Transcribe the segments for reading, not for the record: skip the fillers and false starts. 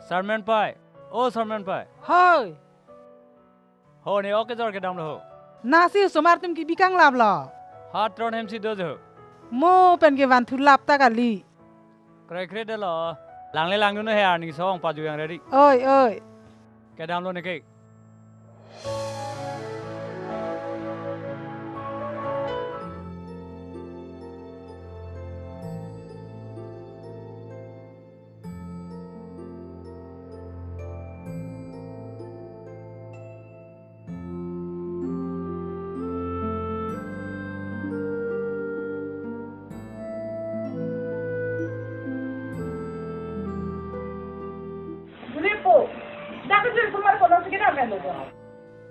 सरमन पाए ओ सरमन पाए Hoi. हो ने ओके जोर के डाम लो Nasi sumar tum ki bikang lab lo. हाथ ट्रोन हेम सी दो जो Mo pen ke van thu lap ta kali. करे करे दे लो लांगले लांगू ने है आर्निंग सॉन्ग पाजू yang ready Oi oi. के डाम लो ने के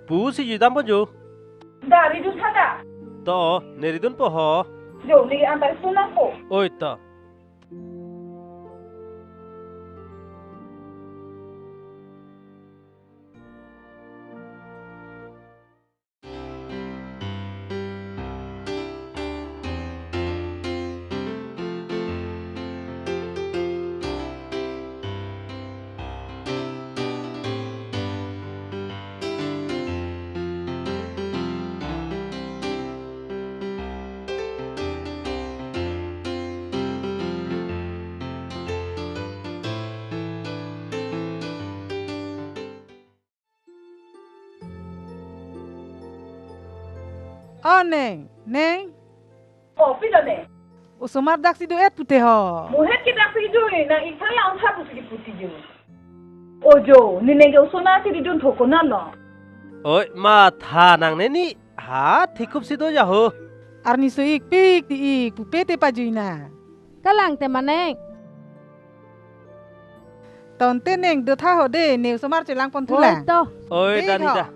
Pu si jidam bojo. Dari du sada. To neridun po ho. Jo lagi antar sunang po. Oi to. Oh neng, neng. Oh pila ne. Usumar dak si do et pute ho. Muhet kita pergi jo ni na ikala ang sapu segi puti jo. Ojo, ni nenge usona ti didun thoko na no. Oi ma tha nang ne ni ha thikup si do ja ho. Arni so ik pik ti ik pupete pajuina. Kalang te maneng. Ton te neng do tha ho de ne usumar chelang pon Oi thula. to. Oi Big Danita. ho.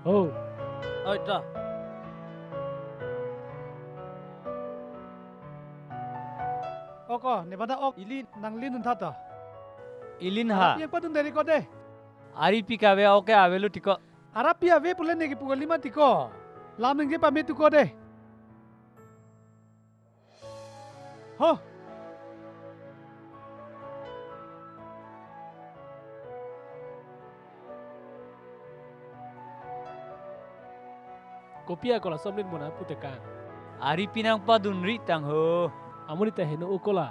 oh Oi to. Oko, Nevada ok ilin nang linun thata. इलिन हा Yang padung dari kode. आरी पिकावे ओके आवेलु टिको Arapia ve pulen negi pugalima tiko. Lam ngi pamit tu kode. Ho. Kopia kola somlin mona putekan. आरी पिनांग पादुन री तांग हो Amuni teh henu ukola.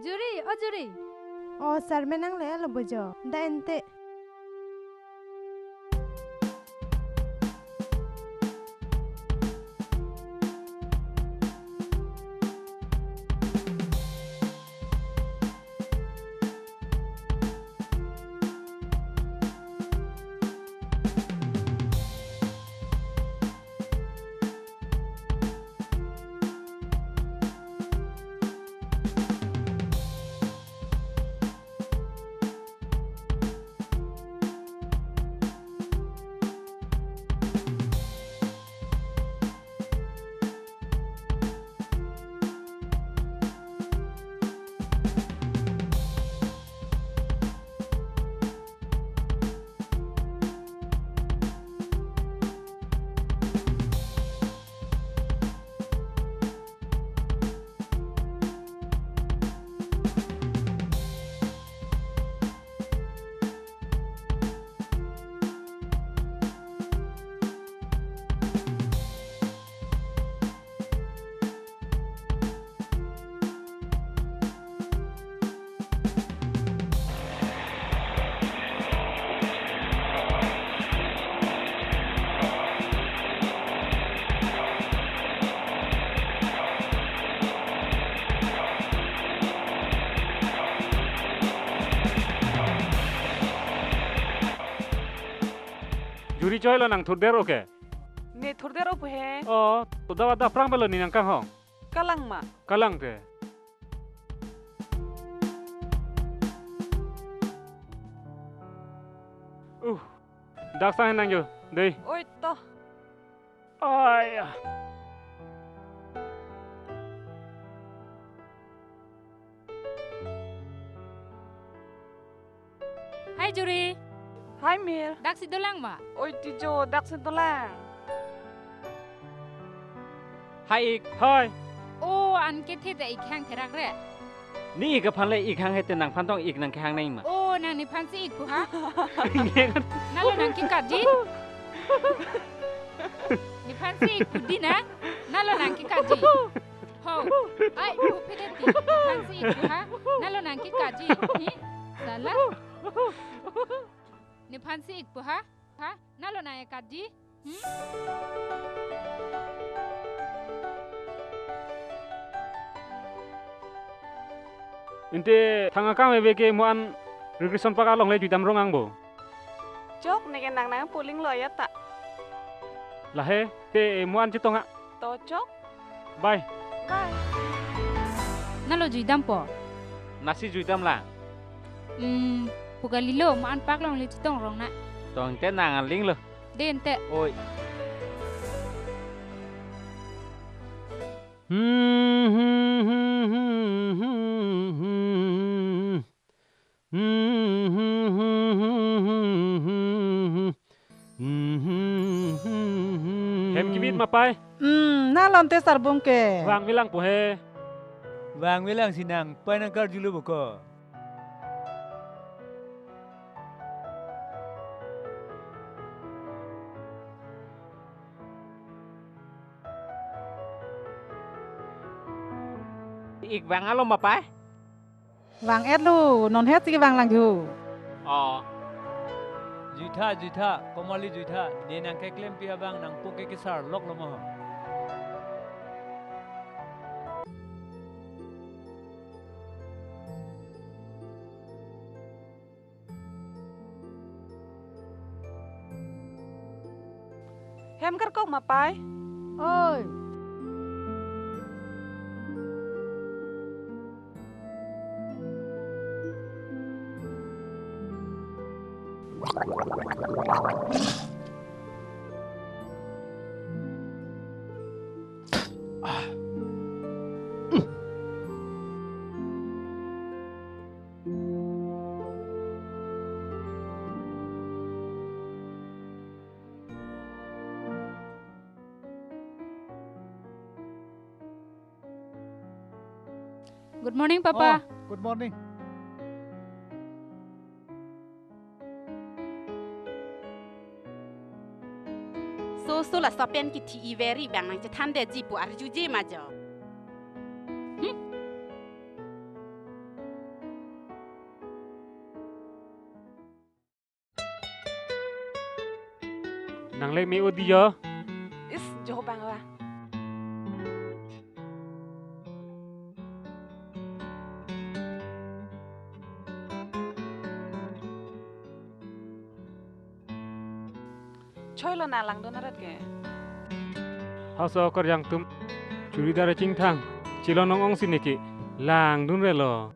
Juri, oh Juri. Oh, sar menang le lo bojo. Da ente. Juri coy lo nang thurder oke. Ne thurder op he. Oh, to da prang belo ni nang kang hong. Kalang ma. Kalang te. Dak sang nang yo. Dei. Oi to. Ai. Hai Juri. Hai Mir. Dak si dolang ma. Oi tijo dak sentolang. Hai ik. Hai. Oh, an ke the te ik hang therak re. Ni ik phan le ik hang he te nang phan tong ik nang khang nai ma. Oh, nang ni phan si ik pu ha. Nalo nang ki kat ji. Ni phan si ik pu di na. Nalo nang ki kat ji. Ho. Ai, pu pe de ti. Phan si ik pu ha. Nalo nang ki kat ji. Ni. Salah. Ni phan si ik pu ha. Ha? Nalo nang ya kat ji. Inte thanga kang webe ke muan regression paka long le jutam rong ang bo. Chok ne nang nang puling lo ya ta. Lahe te muan chitonga. To chok. Bye. Bye. Nalo jui dam po. Nasi juitam la. Pugalilo ma an pak long le chitong rong na. Tong te nang an ling lo. Den te. Oi. Hem kibit mapai. Na lon te sarbong ke. Wang bilang po he. Wang wilang sinang pai nang kar julu boko. Ik wang alo ma pai. Wang et lu, non het si wang lang ju. Oh. Juta, komali juta. Dia nang ke klem pi abang nang poke ke sar lok lo mo. Hem kar kok mapai. Oi. Good morning, Papa. Oh, good morning. So la sopen ki ti very bang nang tan de ji pu ar ju ji ma jo. Nang le me odi yo. Is jo bang wa. Choi lo na lang do na rat ke. Hausa kor yang tum. Juri dara ching thang. Chilo nong ong siniki. Lang dun re lo.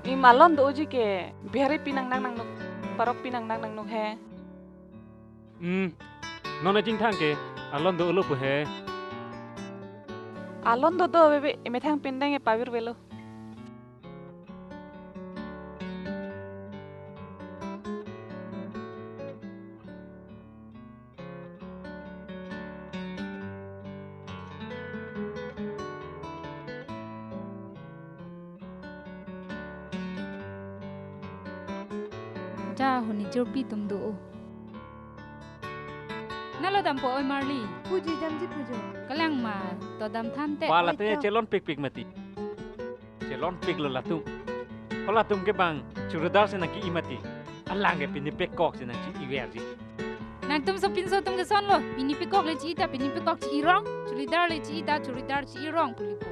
Ni malon do ji ke. Bihari pinang nang nuk. Parok pinang nang nuk he. Nona ching thang ke. Alon do ulo pu he. Alon do bebe eme thang pindang e pavir velo. Ja huni jorpi tum do. Nalo dam po oi Marley. Puji jam ji pujo. Kalang ma to dam than te. Wala te celon pik mati. Celon pik lo latum. Hola tum ke bang churudar se naki imati. Alang ke pini pekok se naki iwerji. Nang tum so pinso tum ke son lo. Pini pikok le chi ita pini pikok chi irong. Chulidar le chi ita chulidar chi irong pulipo.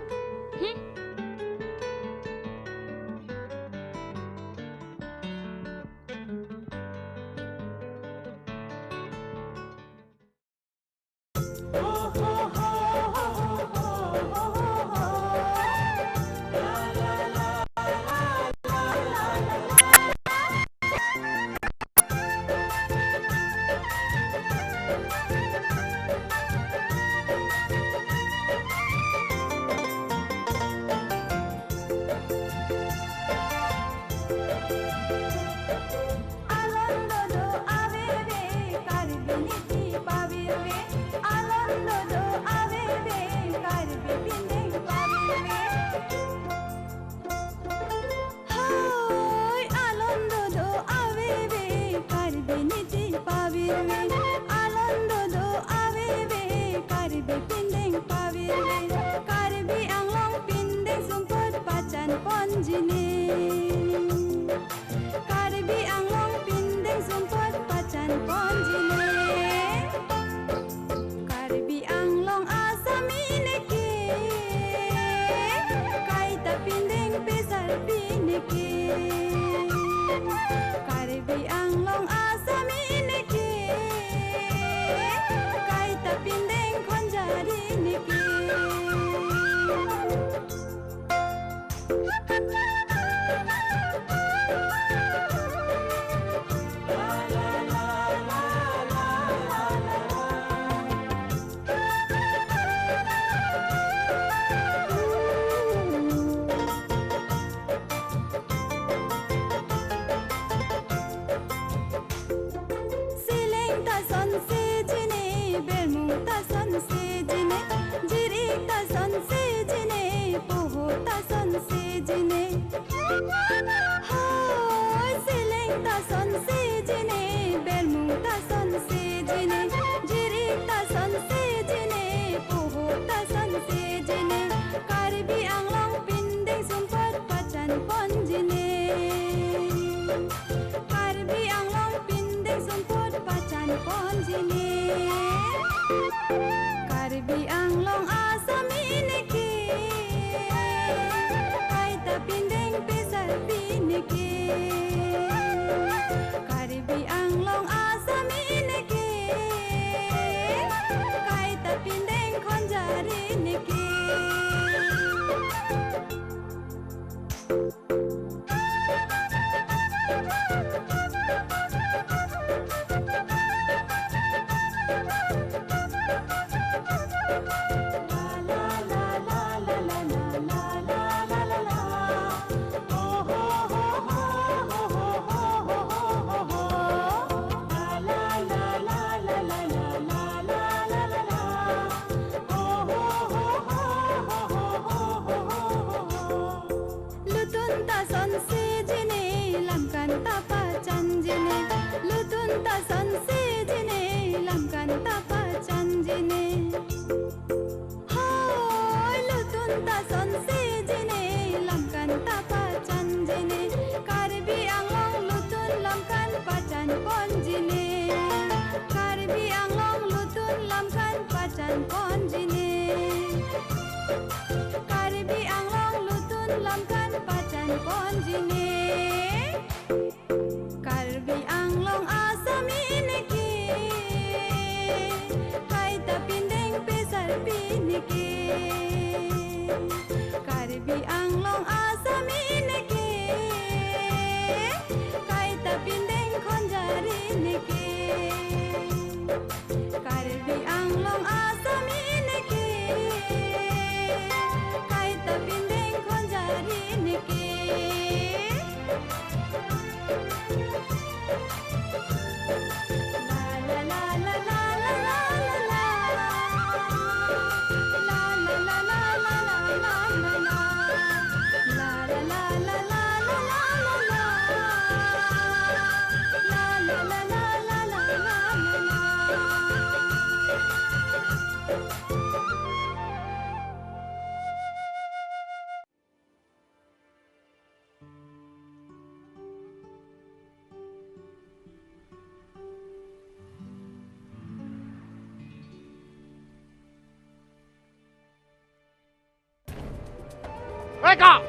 Mereka!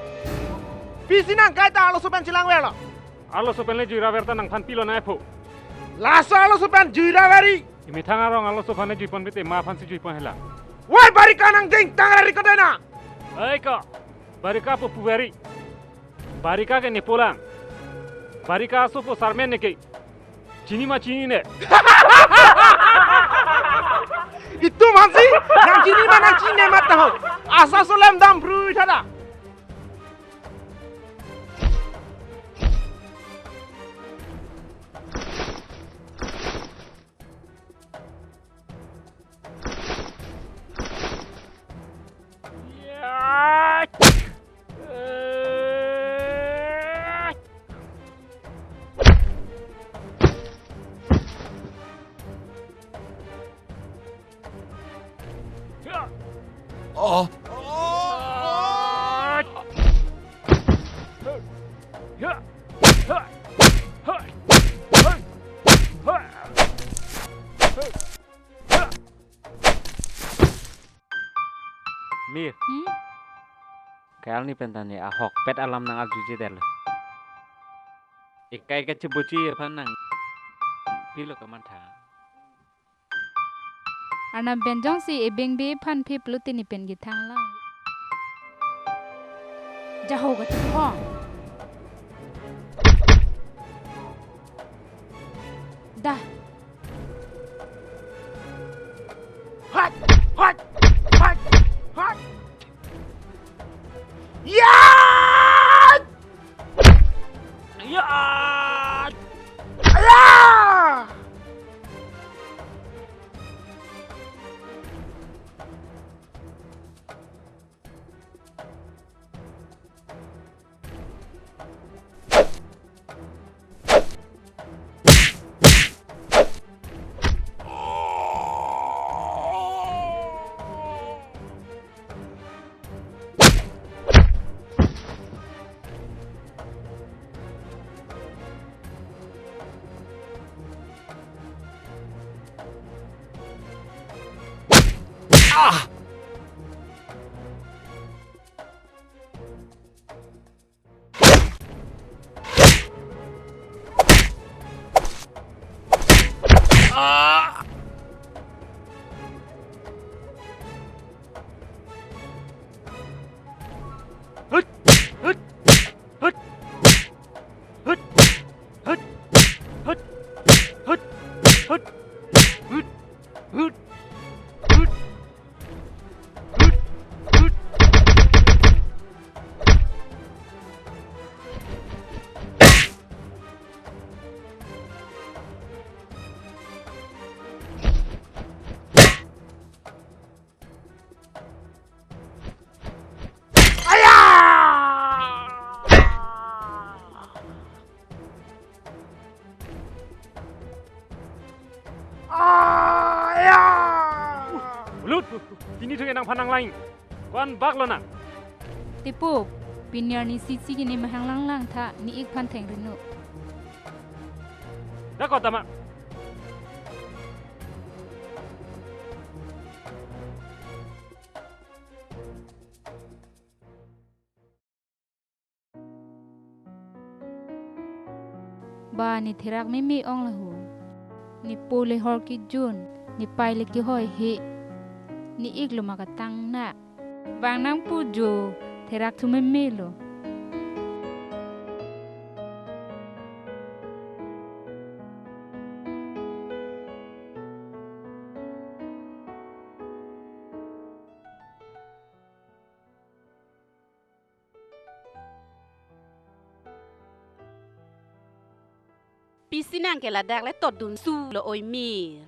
Visi nang kaita alo supen cilang wela. Alo sopen le jura verta nang pan pilo na epo. Lasa alo supen jura veri. Imi thanga rong alo sopane jupon bite ma pan si jupon hela. Wai barika nang jing tangara rikodena. Ai ka. Barika po puveri. Barika ke nepolang. Barika aso po sarmen ne ke. Chini ma chini ne. Itu masih nang chini ma nang chini mat tahu. Asa solem dam bru thada. Mir. Kayal ni pentane ahok pet alam nang agjuji del. Ikai ka cebuci apa nang pilo ka mantha. Ana benjong si ebeng be phan phi pluti ni pen gi thang la. Jaho ga tu ho. Da. Hot, hot, hot, hot. Ya! Ya! Ya! hut hut hut hut hut Lut, ini tu yang panang lain. Kuan bak lo nak. Tipu, pinyar ni sisi gini mahang lang tha ni ik pan theng rinu. Dah kau tamak. Ba ni thirak mi ong lahu. Ni pole hor ki jun, ni pai le ki hoi he. Ni ik lo makatang na. Bang nang pujo, thirak tu mi lo. Pisinang ke ladak le tot dun su lo oi mir.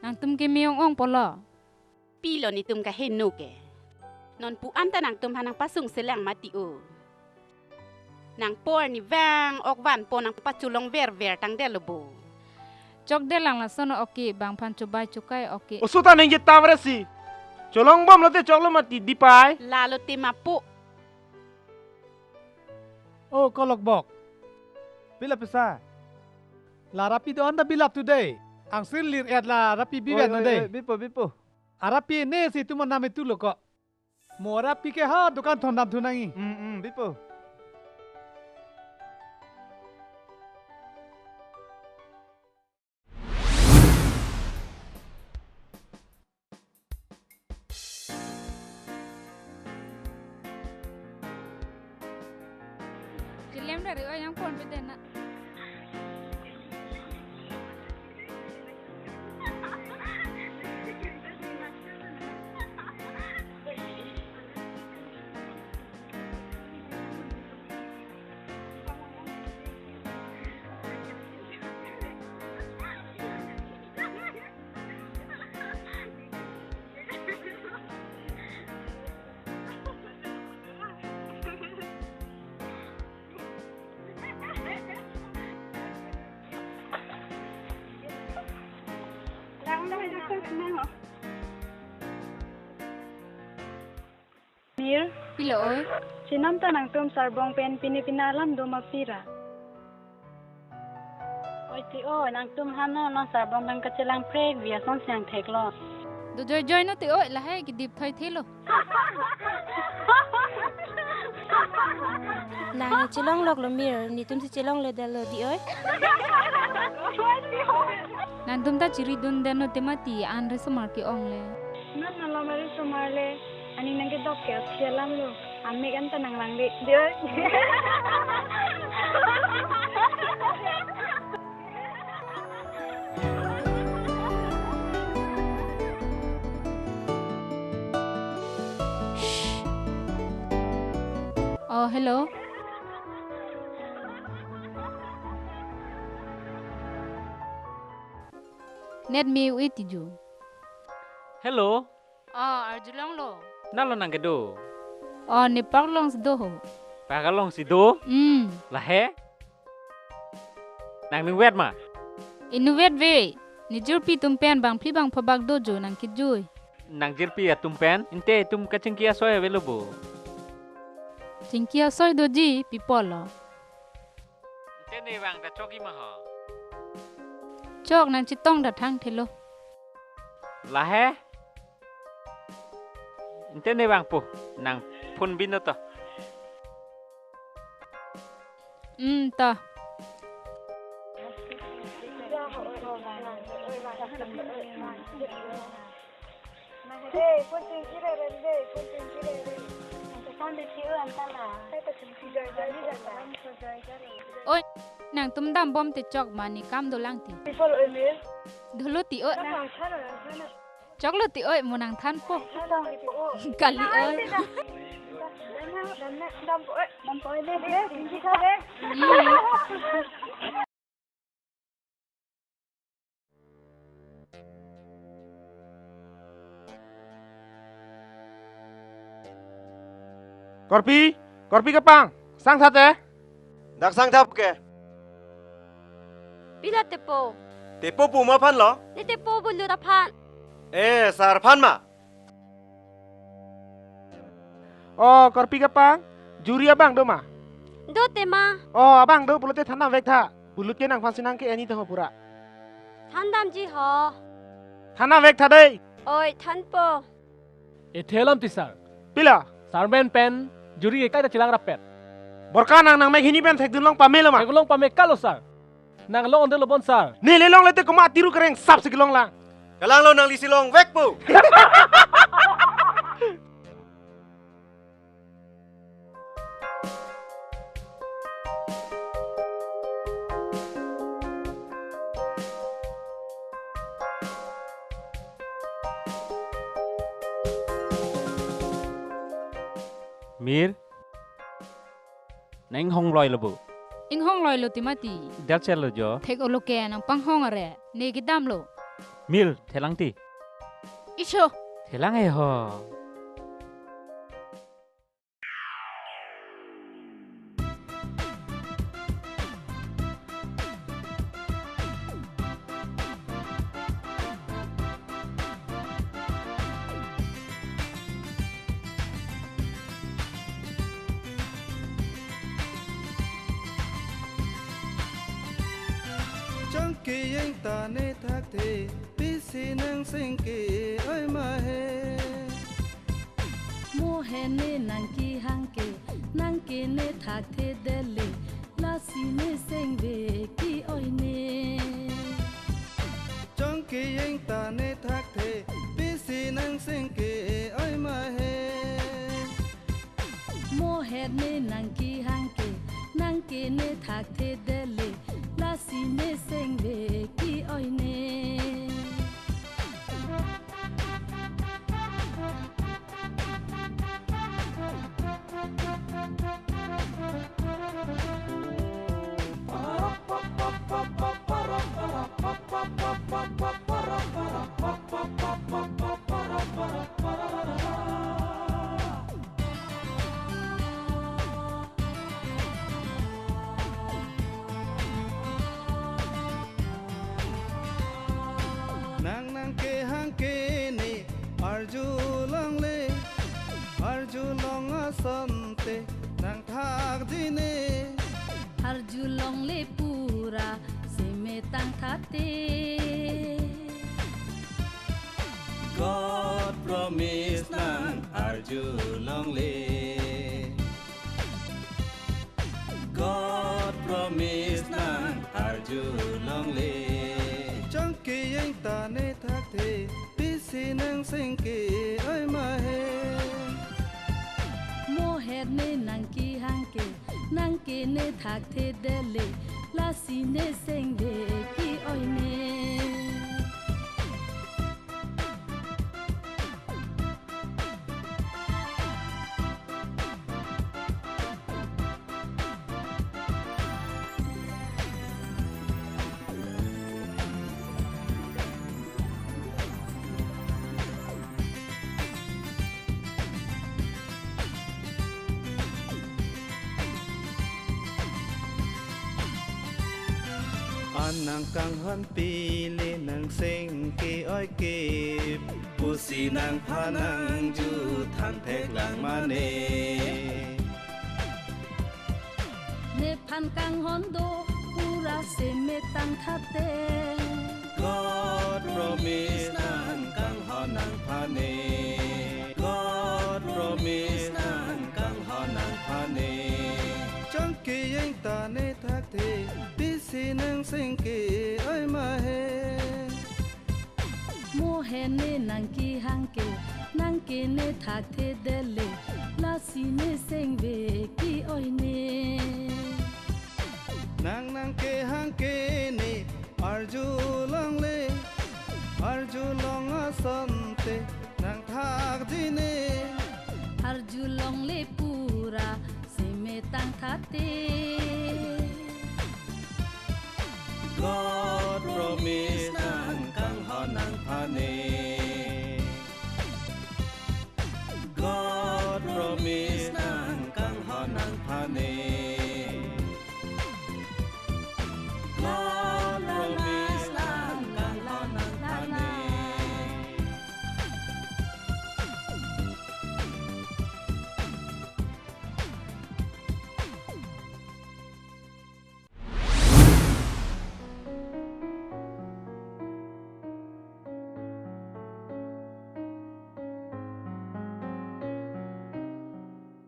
Nang tum ke miong ong polo. Pi lo ni tum ka henu ke. Non pu anta nang tum hanang pasung selang mati o. Nang por ni vang ok van po nang paculong ver tang de lobo. Chok de lang la sono oke bang pan cobai cukai oke. Usuta neng je tamre si. Colong bom lo te chok lo mati di pai. Lalo te mapu. Oh, kolok bok. Bila pesa. La rapi do anda bilap today. Ang silir at la rapi bigat today. Bipo. Arapi ne si tu maname tu lo ko. Mo rapi ke ha dukan thondam thunangi. Bipo. Jelem dari yang pon beda nak. Mir, Pilo oi. sinam tanang tum sarbong pen pinipinalam do mapira. Oi ti o nang tum hano no sarbong nang kacelang preg via son siang theklo. Do joy no ti oi la hai ki dip thoi thelo. Nang chilong lok lo mir ni tum si chilong le dalo di oi. Nan tum ta chiri dun den no temati an re somar ki ong le. Nan nala mari sumarle ani nang ke dok ke sialam lo. Ame kan tanang lang de. Dia. Oh, hello. Net me wait ju. Hello, Oh, arjulong lo. nalo nang kedo. Oh, ni parlong do ho. Pagalong si do, Hmm. lahe. Nang ning wet ma. Inuvet ve. Ni jurpi tumpen bang pli bang pabak dojo nang kijui. Nang jirpi ya tumpen, inte tum kacengkia soya velobo. Cingkia soy doji pipolo. Inte ne bang ta choki ma ha. Chok nang chitong da thang thelo. Lahe. Inte ne bang pu, nang pun bin to. Ta. Oi, nàng tum đam bom te chok mà ni cam đồ lang ti đồ lô ti ơi chok lô ti ơi một nàng than po cả li ơi Korpi kapang, sang thate. Dak sang thap ke. Pila tepo. Tepo puma phan lo. Ni tepo bulu ta phan. Sar phan ma. Oh, korpi kapang, juri abang do ma. Do tema. Oh, abang do bulut thanam vek tha. Bulut ke nang phansinang ke ani to pura. Thandam ji ho. Thanam vek tha dei. Oi than po. E thelam ti sir. Pila. Sarmen pen juri ke kai ta chilang rapet. Borka nang mek hini pen thek dulong pamela ma. Thek long pame kalo sir. Nang long on lobon sir. Ni le long lete koma tiru kereng sap sikilong lang. Kalang lo nang lisilong vek pu. Mir, neng hong loy lobo. ing hong loy lo ti mati Dal chel lo jo. thek o lo ke nang pang hong are ne ki dam lo Mil, thelang ti. icho Thelang e ho. Chẳng kỳ anh ta nê thác thế bí xì nang sinh kỳ ơi mà hê Mo he ne nang ki ne thak the dele la si ne seng ve ki oi ne Chẳng kỳ anh ta nê thác thế bí xì nang sinh kỳ ơi mà hê Mo he ne nang ki ne thak the dele la si ne seng ve ki oi ne Nang ke hang ke ne arju long asam te nang thak ji ne har ju long le pura se me tang thate God promise nang arju long le God promise nang arju long le Chẳng kỳ anh ta nê thác thế bí xì nang sinh kỳ ơi mà hê Mo he ne nang ki ne thak the dele la si ne seng ve ki oi ne Nang kang han pi le nang sing ki oi ki pu si nang pha nang ju than thek lang ma ne ne phan kang hon do pura se me tang thate God promise nang kang hon nang pha ne God promise nang kang hon nang pha ne Chẳng kỳ anh ta nê thác thế bí xì nang sinh kỳ ơi mà hê Mo he ne nang ki ne thak the dele la si ne seng ve ki oi ne nang nang ke hang ke ne arju long le arju long asante nang thak jine arju long le pura se me tang thate God promise nang kang honang phane God promise nang kang honang phane God promise nang kang honang phane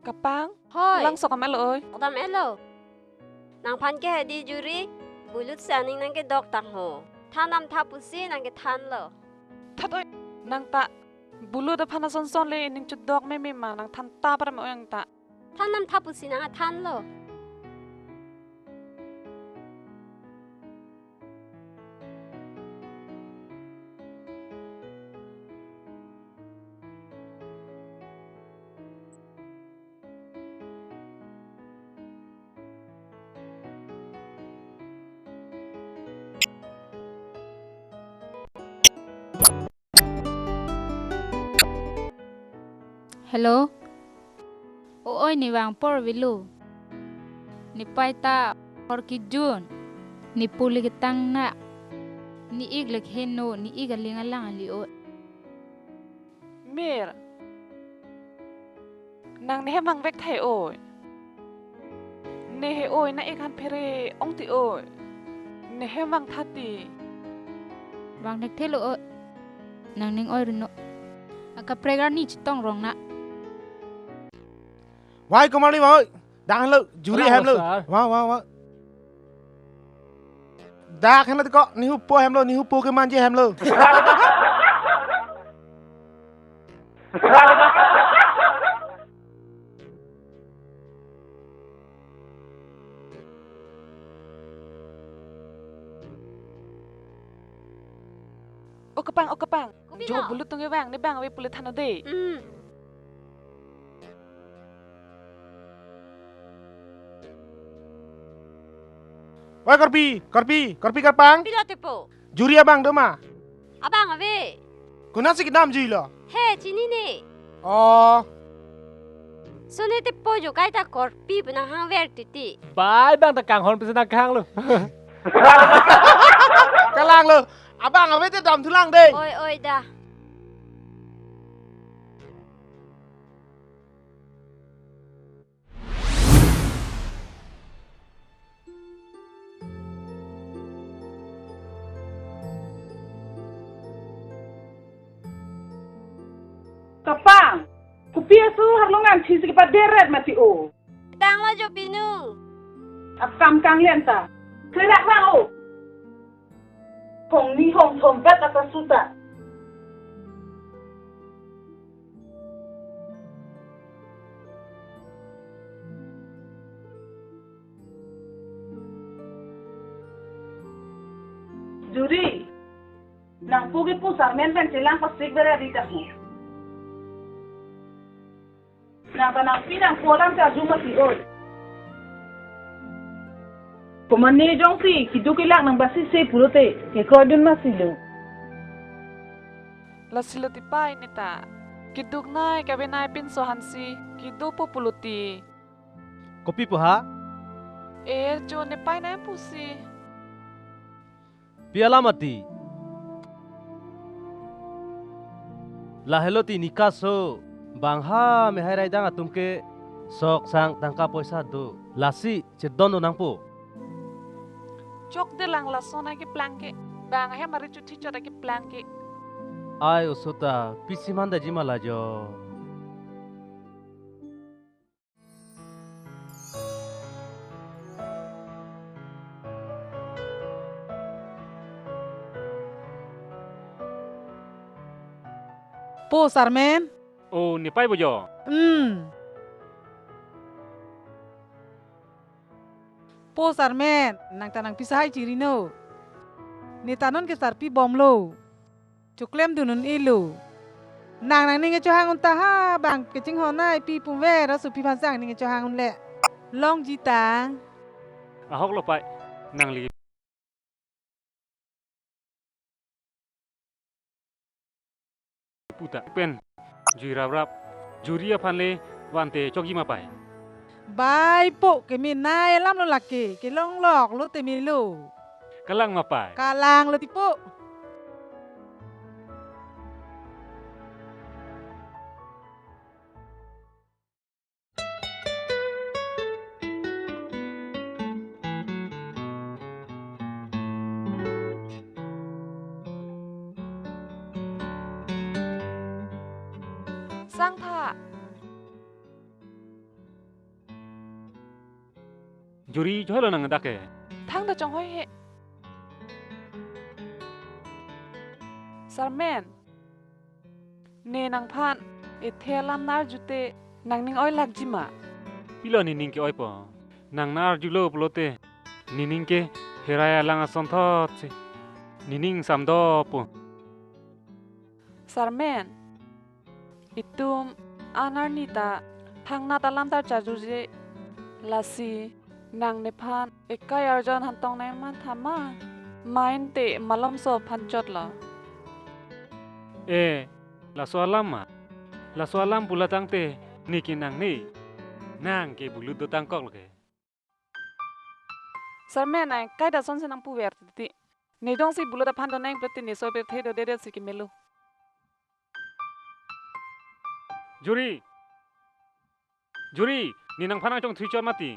Kapang, Hoi. lang so kamelo oi. Odam elo. Nang pan ke di juri, bulut saning nang ke dok tang ho. Thanam thapusi nang ke than lo. That oi. Nang ta bulu da phana son son le ning chu dog me ma nang than ta para mo yang ta. Thanam thapusi nang than lo. Hello. Oi ni wang por vilu. Ni paita hor ki jun. Ni puli ki tang na. Ni iglek heno ni igaling alang ali o. Mir. Nang ne hemang vek thai oi. Ne he oi na ek han phere ong ti oi. Ne hemang thati. Wang nek thelo o. Nang ning oi rino. Aka pregar ni chitong rong na. Why come on ơi, đang lự, Juri hem lự, wow. Đã hem lự có, nihu po hem lự, nihu po cái man che hem lự. O kapang. Jo bulut tong wang ne bang we pulit thano de. Why karpi karpang? Pilo tepo. Juri abang do ma. Abang ave. Kuna si kidam jui lo. He chini ne. Oh. Sone tepo jo kai ta korpi bna hang ver titi. Bye bang ta kang hon pe na kang lo. Kalang lo. Abang ave te dam thulang de. Oi da. Kapang, kupia su harlongan chisi kipa deret mati o. Tang lo jo pinu. Akam kang lenta. Klerak lang o. Kong ni hong tombet atas suta. Juri, nang pugi pusar men cilang pasik bere di tahu. Nang tanang pinang pulang sa juma si oi. Kumani jong si kidukilang nang basi se pulote ke kodun masilo. La silo ti pai ni ta. Kiduk nai ka benai pin so hansi kidu po puluti. Kopi po ha? Jo ne pai na pusi. Piala mati. La hello ti nikaso. Bang ha me hai rai dang atum ke sok sang tangka poisa do. Lasi cedono nang po. Chok de lang la sona ki planke. Bang he mari chuti chota ki planke. Ai usota pisimanda jimala jo. Po sarmen. Oh, ni pai bojo. Po sarmen, nang tanang pisah cirino. Ni tanon ke sarpi bom lo. Cuklem dunun ilu. Nang ninge cohang untaha bang kecing honai pi pumwe rasu pi pasang ninge cohang unle. Long jitang. Ahok lo pai nang li puta pen juri rap juri aphanle wante chogi ma pai Bai po ke min nai lam lo laki ke long lok lo te mi lo. kalang ma pai Kalang lo tipu. Sang tha juri johlo nang dake thang da chong hoi he sarmen ne nang phan e thelam nar jute nang ning oi lak jima pilo ni ning ke oi po nang nar julo plote ni ning ke heraya langa sonthot se ni ning samdo po sarmen itum anar nita thang na talam tar chajuje lasi nang ne phan ekai arjan hantong nai man thama main te malam so phan chot la e la soalam pula tang te ni ki nang ni nang ke bulu do tang kok ke sarmen ai kai da son se nang pu wer ti ne dong si bulu da phan do nang prati ne so pe the do de si ki melu juri ni nang phanang chong thui chor mati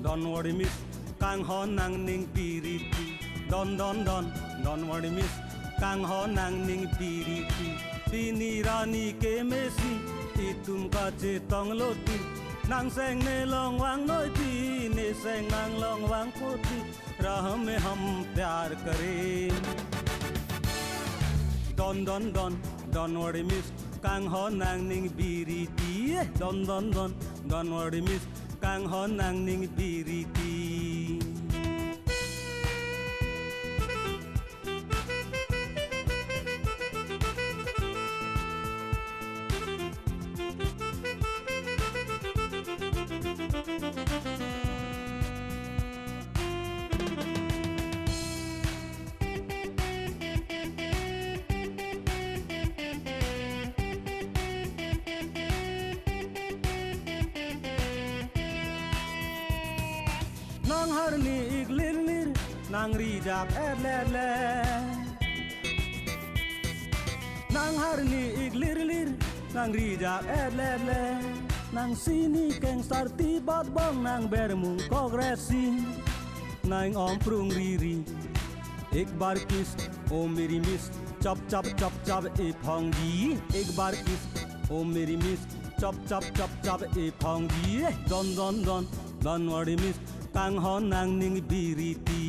Don't worry miss kang ho nang ning piriti don't worry miss kang ho nang ning piriti tini rani ke mesi itum ka che tong loti nang seng ne long wang noi ti ne seng nang long wang poti rah mein hum pyar kare don't worry miss kang ho nang ning piriti don't worry miss kang ho nang ning piriti nang har ni iglir lir nang rijak le nang har ni iglir lir nang rijak le nang sini keng sarti bot bong nang bermung kogresi nang om prung riri ek bar kiss o meri miss chop e phongji ek bar kiss o meri miss chop e phongji don't worry miss kang ho nang ning biriti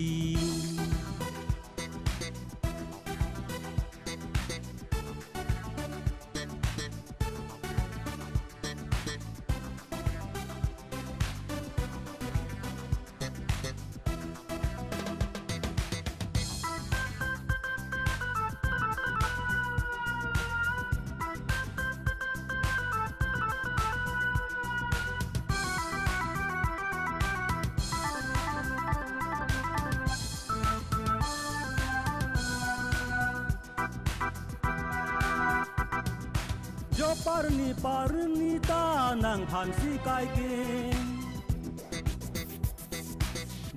jo parni ta nang phan si kai ke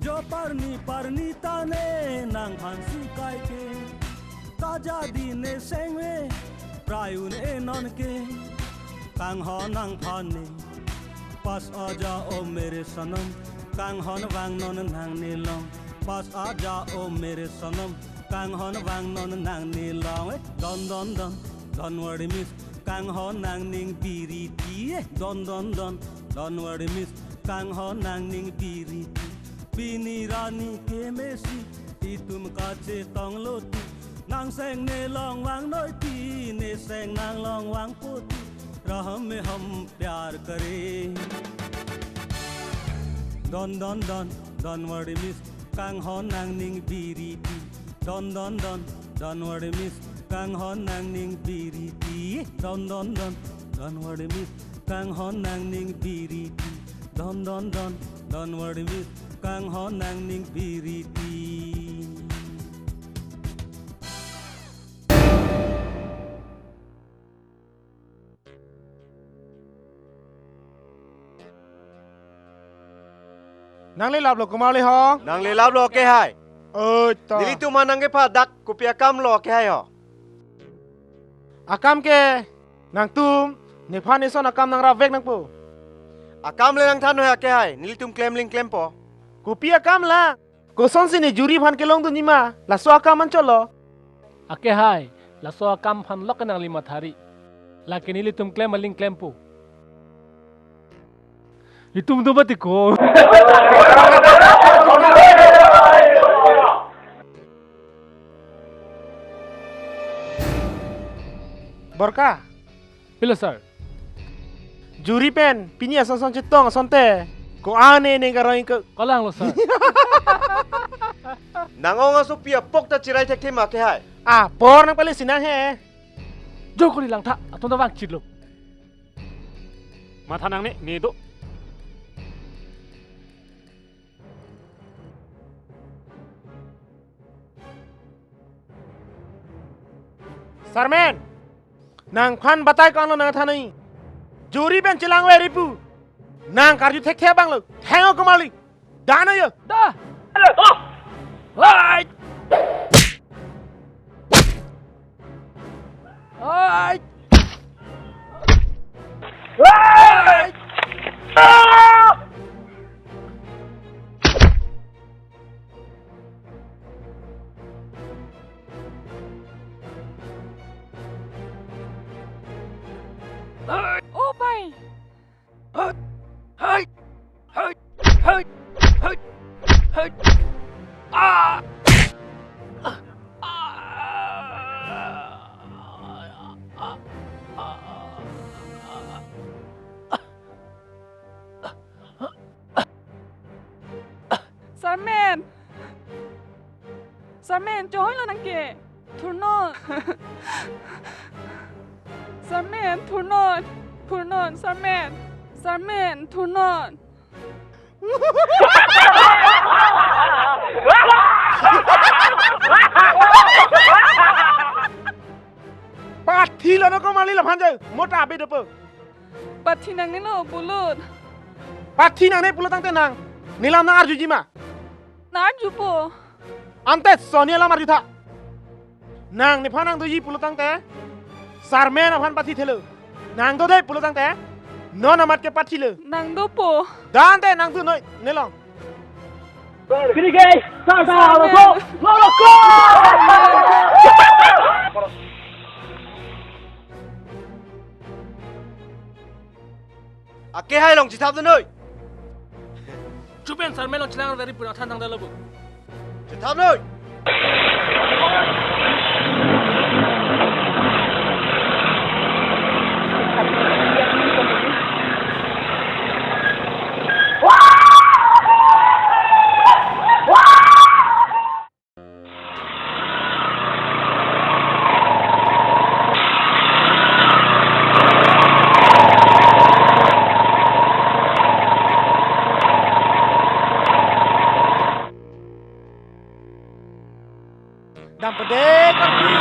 Jo parni tane nang phansi kai ke taja dine sengwe prayun e non ke kang ho nang phane pas aja o mere sanam kang hon wang non nang nilong pas aja o mere sanam kang hon wang non nang nilong don worry miss kang hon nang ning biri ti don worry miss kang hon nang ning biri ti bini rani ke mesi itum kache tong loti nang seng ne long wang noi ti ne seng nang long wang poti raham में हम प्यार करें don worry miss kang hon nang ning biri ti don worry miss kang hon nang ning biri ti don worry miss kang hon nang ning biri ti don worry miss kang hon nang ning biri ti nang le lap lo ko ma le ho nang le lap lo ke hai to dili tu manang ke pha dak ku pia kam lo ke hai ho akam ke nang tum ne pha ne son akam nang ra vek nang pu akam le nang than ho ke hai nili tum claim po ku pia kam la ko son si ne juri phan ke long tu ni ma la so akam man cholo Ake hai, la so akam phan lok nang 5 hari. La kenili tum claim maling claim po. Itum tu mati ko. Borka Pila sir. Juri pen pinya son cetong sonte ko ane ne garoin ke Kalang lo sir. nangong asu pia pok ta chirai thek thema ke hai por nang pale sinang he Joko di lang tha atun da wang chit lo. Matha nang ne do. Sarmen nang phan batai kon lo nang tha nai juri pen chilang we ripu nang karju thek the bang lo thango kamali dana yo Da. Hai. Hai. Hai. Oh bay. Hai. Hai. Hai. Hai. Hai. Hai. Ah. Sarmen join lo nang ke turnon Sarmen turnon Sarmen turnon Pathi lo no kamali la phan jai mota be de pe Pathi nang ne lo bulut Pathi nang ne pulo tang te nang nilam nang arju ji ma nar jupo ante sonia la marju tha nang ne phanang do ji pulo tang te sarmen phan pathi thelo nang do de pulo tang te no na mat ke pathi le nang do po dan te nang tu noi ne long Kini guys, sa lo ko. Ake hai long chi thap noi. Chupen sarmen lo chilang dari puna than tang da lo bu. Chi thap noi. dam pede karbi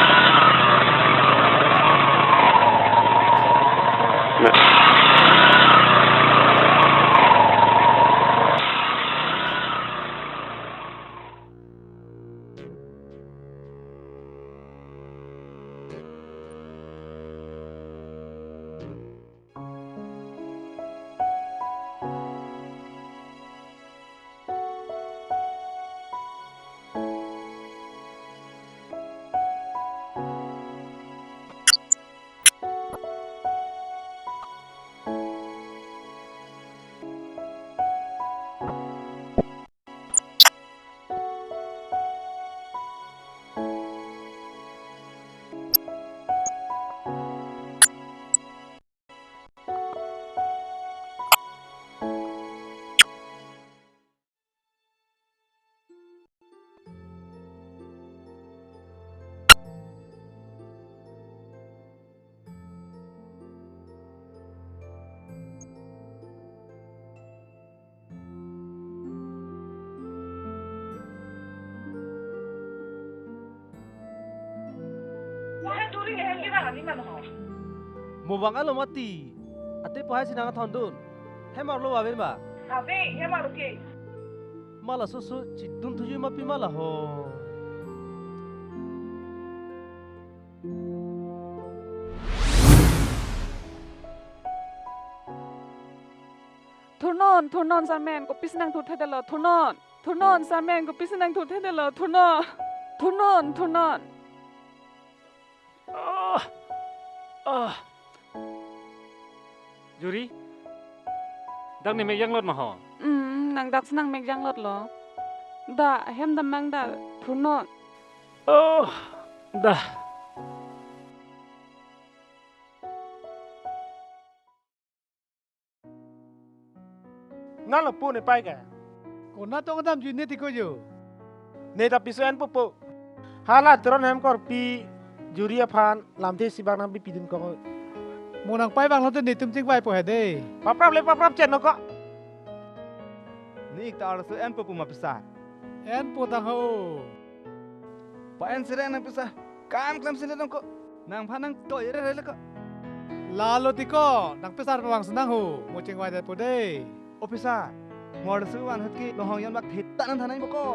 Mo bang alo mati. Ate pahai sinang thondun. Hemar lo aben ba? Abe, hemar ke. Mala susu chitun tuju mapi mala ho. Turnon Sarmen ko pisnang thut thedelo turnon Sarmen ko pisnang thut thedelo turnon. Juri, dang ni mek yang lot ma ho. Nang dak senang mek jang lot lo. Da hem da mang da turnon. Dah. Ngal lo pu ne pai ka. Ko na tong dam jin ne ti ko yo. Ne ta pisuan pu. Hala tron hem kor pi Juri aphan lam the sibang nam pi pidin ko. Mo nang pai bang lo te ni tum ching bai po he de. Paprap chen no ko. Ni ta ar su en pu ma pisa. En po tang ho. Pa en sire na pisa. Kam klam sile dong ko. Nang phanang to ire re le ko. La lo ti ko nang pesar pa bang senang ho. Mo ching bai de po de. O pisa. Ngor su wan hat ki lo hong yan bak thita nan thanai mo ko.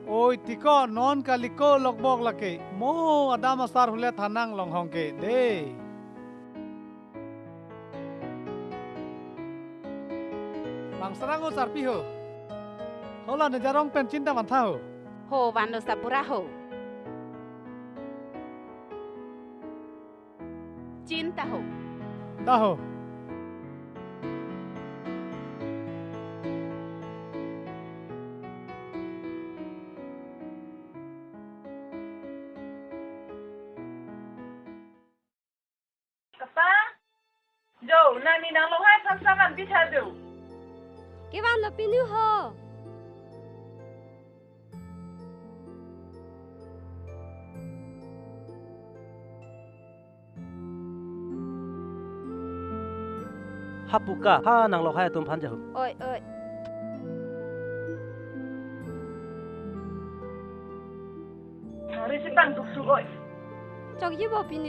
Oi tiko non kaliko lokbok lake mo adama sar hule thanang longhong ke de bang sarang ho sarpi ho hola ne jarong pen cinta man tha ho vano sapura ho cinta ho da ho Jo, nani nang lo hai phang saman pi tha do. Cái van là pin ho. Hapuka ha nang lo hai tum phan ja hu. Oi. Hari si bang tuk su oi. Chok yi bo pin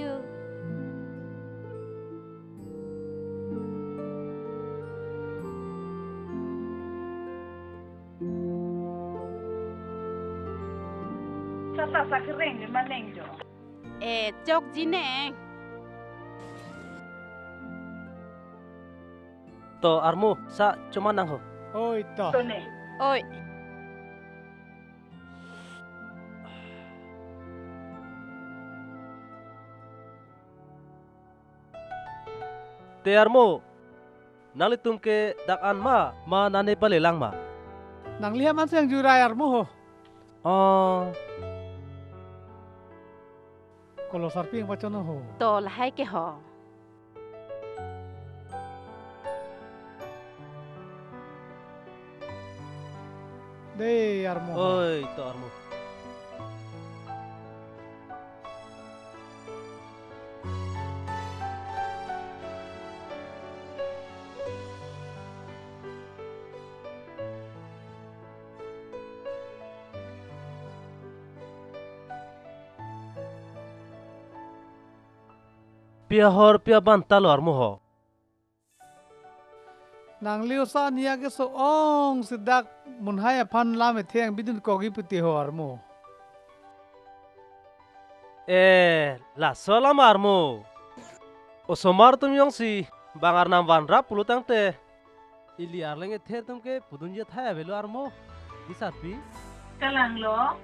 Sa kering ni maneng jo. Chok jine. To armu sa cuma nang ho. Oi to. To ne. Oi. Te armu nali tum ke dak an ma nane pale lang ma. Nang liha man sang jurai armu ho. Kalau sarpi yang macam ho. To lah hai ke ho. De armu. Oi to armu. Pia hor pia banta lo armu ho. Nang liu sa niya ke so ong sidak munhaya pan lame thiang bidun kogi puti ho armu. la sola marmo. Osomar tum yong si bangar nam van rap pulu tang te. Ili arlenge the tum ke pudunja thaya velo armo. Disat pi. Kalang lo.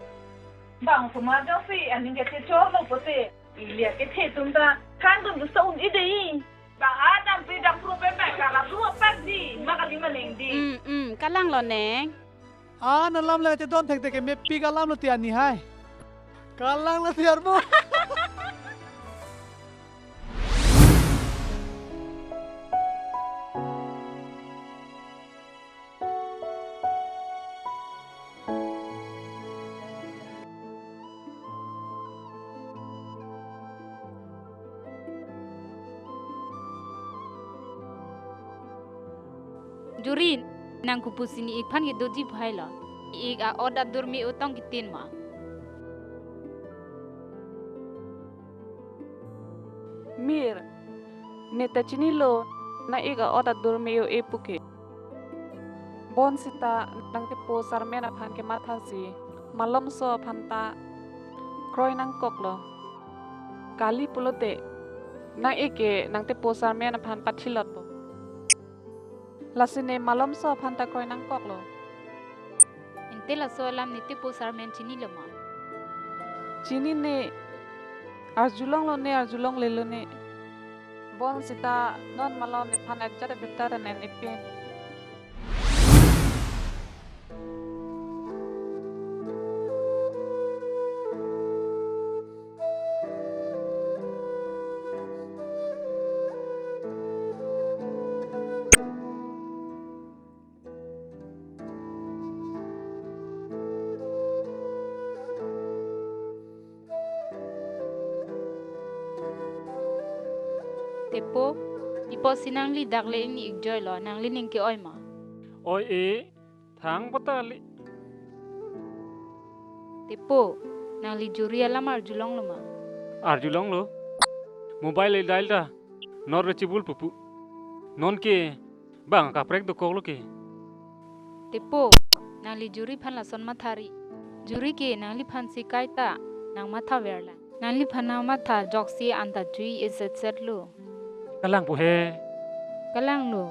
Bang semua jauh sih, ane kita coba lo pote. Lihat kita tum ta, kan tum tu sound ide. Bang Adam tidak perlu bebek kalau semua pasti, maka di mana yang di. Kalang lo neng. Nalam le te don thek te ke me pi kalam lo tian ni hai. Kalang lo tiar mo. Juri nang kupusini ikpan ke doji bhai lo. Ik a order durmi utang kitin ma. Mir, neta chini lo na iga order durmi yo epuke. Bon sita nang te po sarmena phan ke matha si malom so phanta kroi nang kok lo. Kali pulote nang eke nang te po sarmena phan pathilot bo. Lasine malom so phanta kroi nang kok lo. Inte la so lam niti po sarmen chini lo ma. Chini ne arjulong lo ne arjulong le lo ne. Bon sita non malom ne phan ajjata bitara ne ne pen. Tepo, ipo sinang li dakle ini ikjoy lo, nang li ning ke oy ma. Oi thang patali. Tepo, nang li juri alam arjulong lo ma. Arjulong lo. Mobile dial ta. Nor reachable pupu. Non ke bang kaprek do koklo ke. Tepo, nang li juri phan la son mathari. Juri ke nang li phan si kaita, nang matha verla. Nang li phan na matha joksi anta jui iset set lo. Kalang pu he. Kalang lo.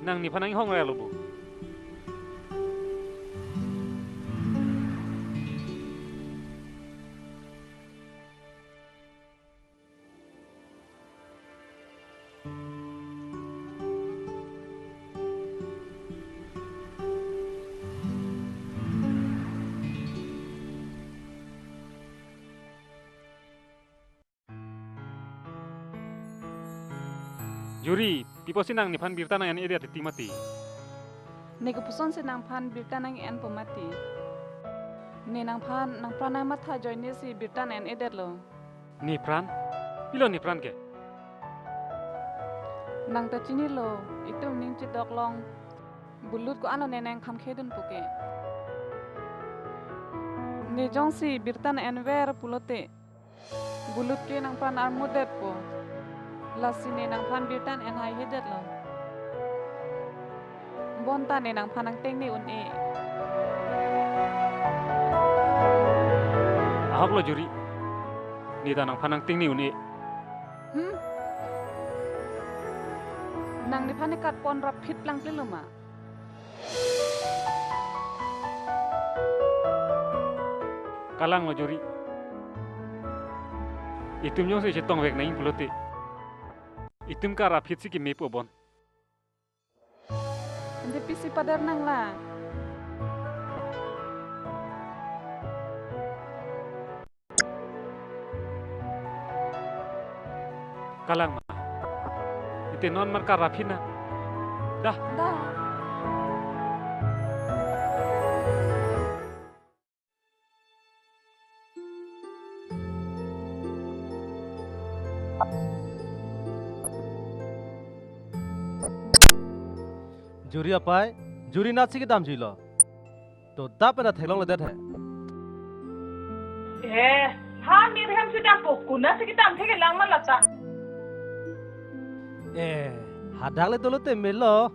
nang ni panang hong relo bu. Juri, pipo sinang ni pan birta nang area ti mati. Ni kepuson si nang pan birta nang en pemati. Ni nang pan nang pranay matha join ni si birta nang edet lo. Ni pran? Pilo ni pran ke? Nang ta chini lo, itum ning chidok long. Bulut ko ano neneng kam khedun puke. Ni jong si birta nang enver pulote. Bulut ke nang pan armudet po. Lasine nang pan birtan en hai hedet lo. Bonta ne nang panang teng ni un e. Ahok lo Juri. Ni ta nang panang ting ni uni. Nang ni panikat pon rapit lang luma. Kalang lo Juri. Itum nyong si chetong vek naing pulote. Itum ka rapit si ki mepo bon. Hindi pisi padar nang la. Kalang ma. Ite non mar ka rapit na. Dah. Dah. Juri apa? Juri nasi ke dam jilo. To dap na thelong le det hai. Han ni hem si dam pok kuna si dam theke lang malata. Hadak le tolo te melo.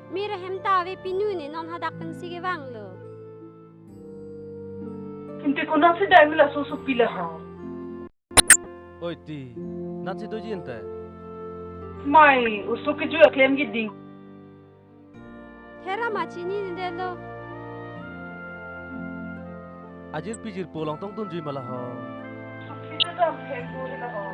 Mira hem tawe pinu ni non hadak pensi ke bang lo. Inte kuna si dai wila so pila ha. Oi ti, nasi do jinte. Mai, usuk ke jual claim gidi. Hera macini ni delo. Ajir pijir polong tong tun jui malah ho. Kita dah claim boleh lah ho.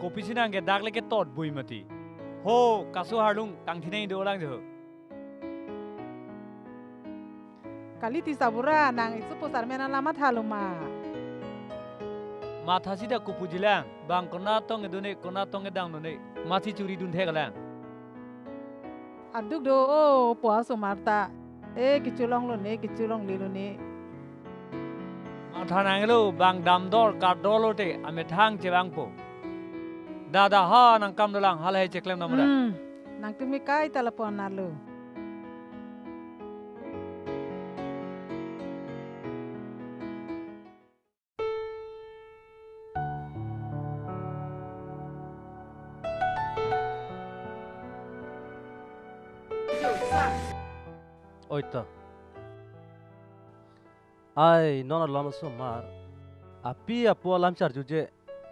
Kopi sinang ke dak leke tot bui mati. Ho kasu harlung tang thinai do lang jo. Kali ti sabura nang isu posar mena lama thaluma. Matha sida kupu jilang bang kona tong edune kona tong edang nune. Mati curi dun thegalang. Aduk do o puaso marta. Kiculong lo ne kiculong li lo ne. Matha nang lo bang dam dor kar dolo te ame thang che bang po. Dada ha nang kam dalang hal hai ceklem namura. Nang tumi kai telepon nalu. Oi ta. Ai non lam so mar. Api apo lam char juje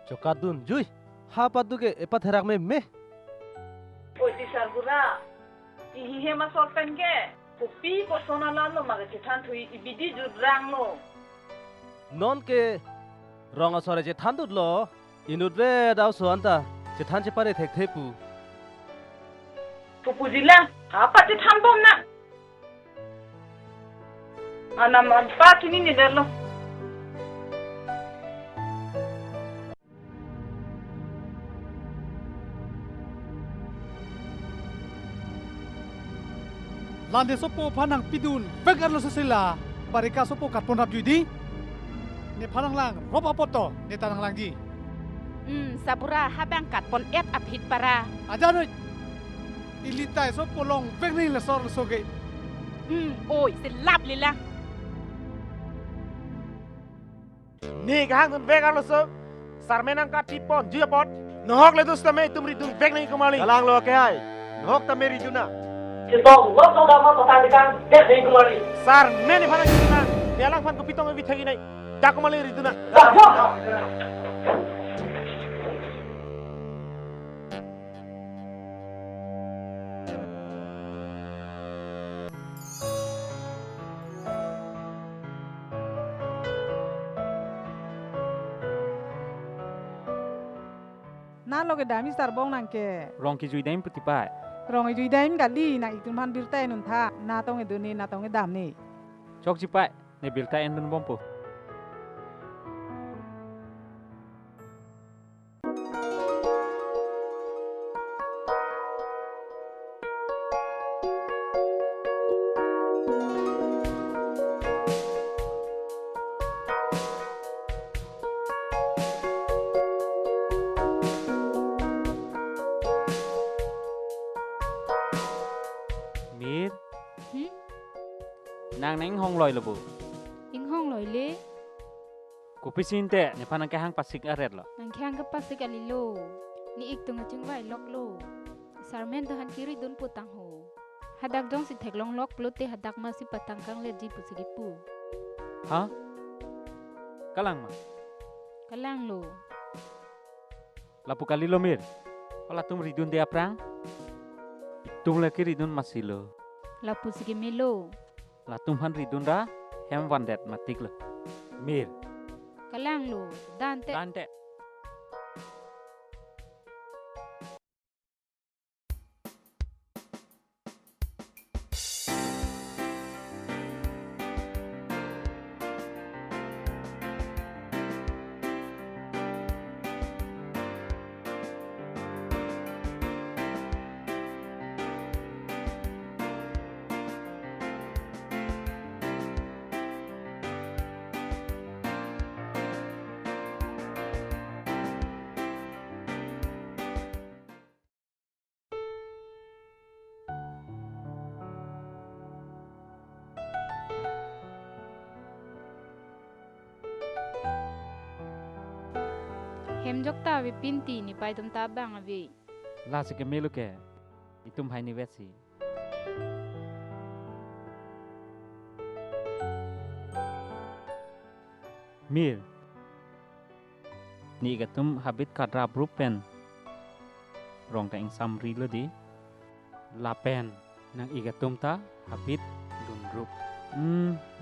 chokadun jui. Ha padu ke epa therak me. Oi ti sargura. Ihi he ma sorpen ke. Kopi persona lalo maga cetan thui ibidi judrang lo. Non ke rong asore je thandut lo. Inut be dau so anta je than je pare thek thepu. Pupujila apa cetan bom na. Ana manfaat ini ni dalo. lande sopo panang pidun vegan lo sesila barika sopo kat pon rap judi ne panang lang rob apoto ne tanang lang ji sabura habang kat pon et apit para aja no ilitai sopo long veg ni la sor soge oi selap lila ni ka hang veg alo so sarmen ang kat tipon jia bot nohok le dus tame tum ridun veg ni kumali Kalang lo ke hai. Nohok ta meri juna. Kitong lo to da ma to tan kan veg ni kumali. Sarmen ni phana jina dialang phan ko pitong vi thagi nai da kumali riduna na lo ke dami sar bong nang ke rong ki jui daim puti pai rong e jui daim gali na itum han birtai nun tha na tong e duni na tong e dam ni chok ji pai ne bilta endun bompo Mir nang neng hong loi lo bu ing hong loi le ku pisin te ne phanang ke hang pasik aret lo nang kyang ka pasik alilo ni ik tung chung vai lok lo sarmen to han kiri dun putang ho hadak dong si theklong lok plote hadak ma si patang kang le ji pusigi pu ha kalang ma kalang lo lapu kali lo mir ola tum ridun de aprang tum le ki ridun masilo la pusigi melo la tum han ridun ra hem wan det matik lo mir kalang lo dante dante hem jok ta vi pinti ni pai tum ta bang avi la se ke melu ke itum hai ni vesi mir ni ga tum habit kadra brupen rong ta ing samri lo di la pen nang iga tum ta habit dun rup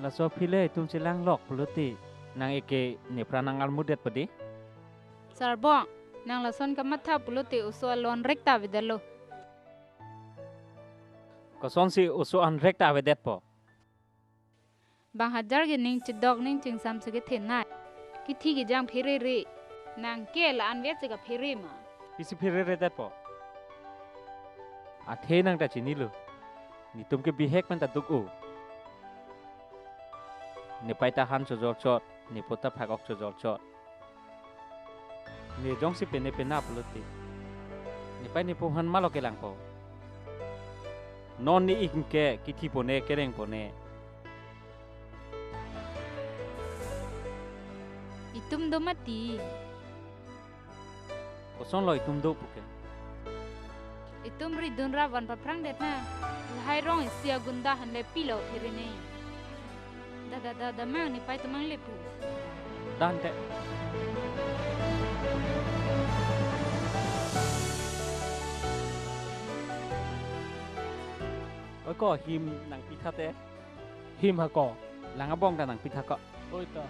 la so phile tum chilang lok puluti nang eke ne pranang al mudet padi sarbong nang lason ka matha pulote uso lon rekta vidalo ko son si uso an rekta vedet po bang hajar ge ning chidok ning ching sam se ge thenai ki thi ge jang phere re nang ke la an vet se ga phere ma isi phere re det po a the nang ta chini lu ni tum ke bihek man ta duk u ne paita han cho jor chot ni pota phagok cho jor chot ni jong si pene pena puluti ni pai ni pohan malo ke lang po non ni ik ke ki thi pone kereng pone itum do mati ko son lo itum do puke itum ri dun ra wan pa prang det na hai rong sia gunda han le pilo phere nei da mang ni pai tamang le pu dante oi ko him nang pitha te him ha ko langa bong ta nang pitha ko oi ta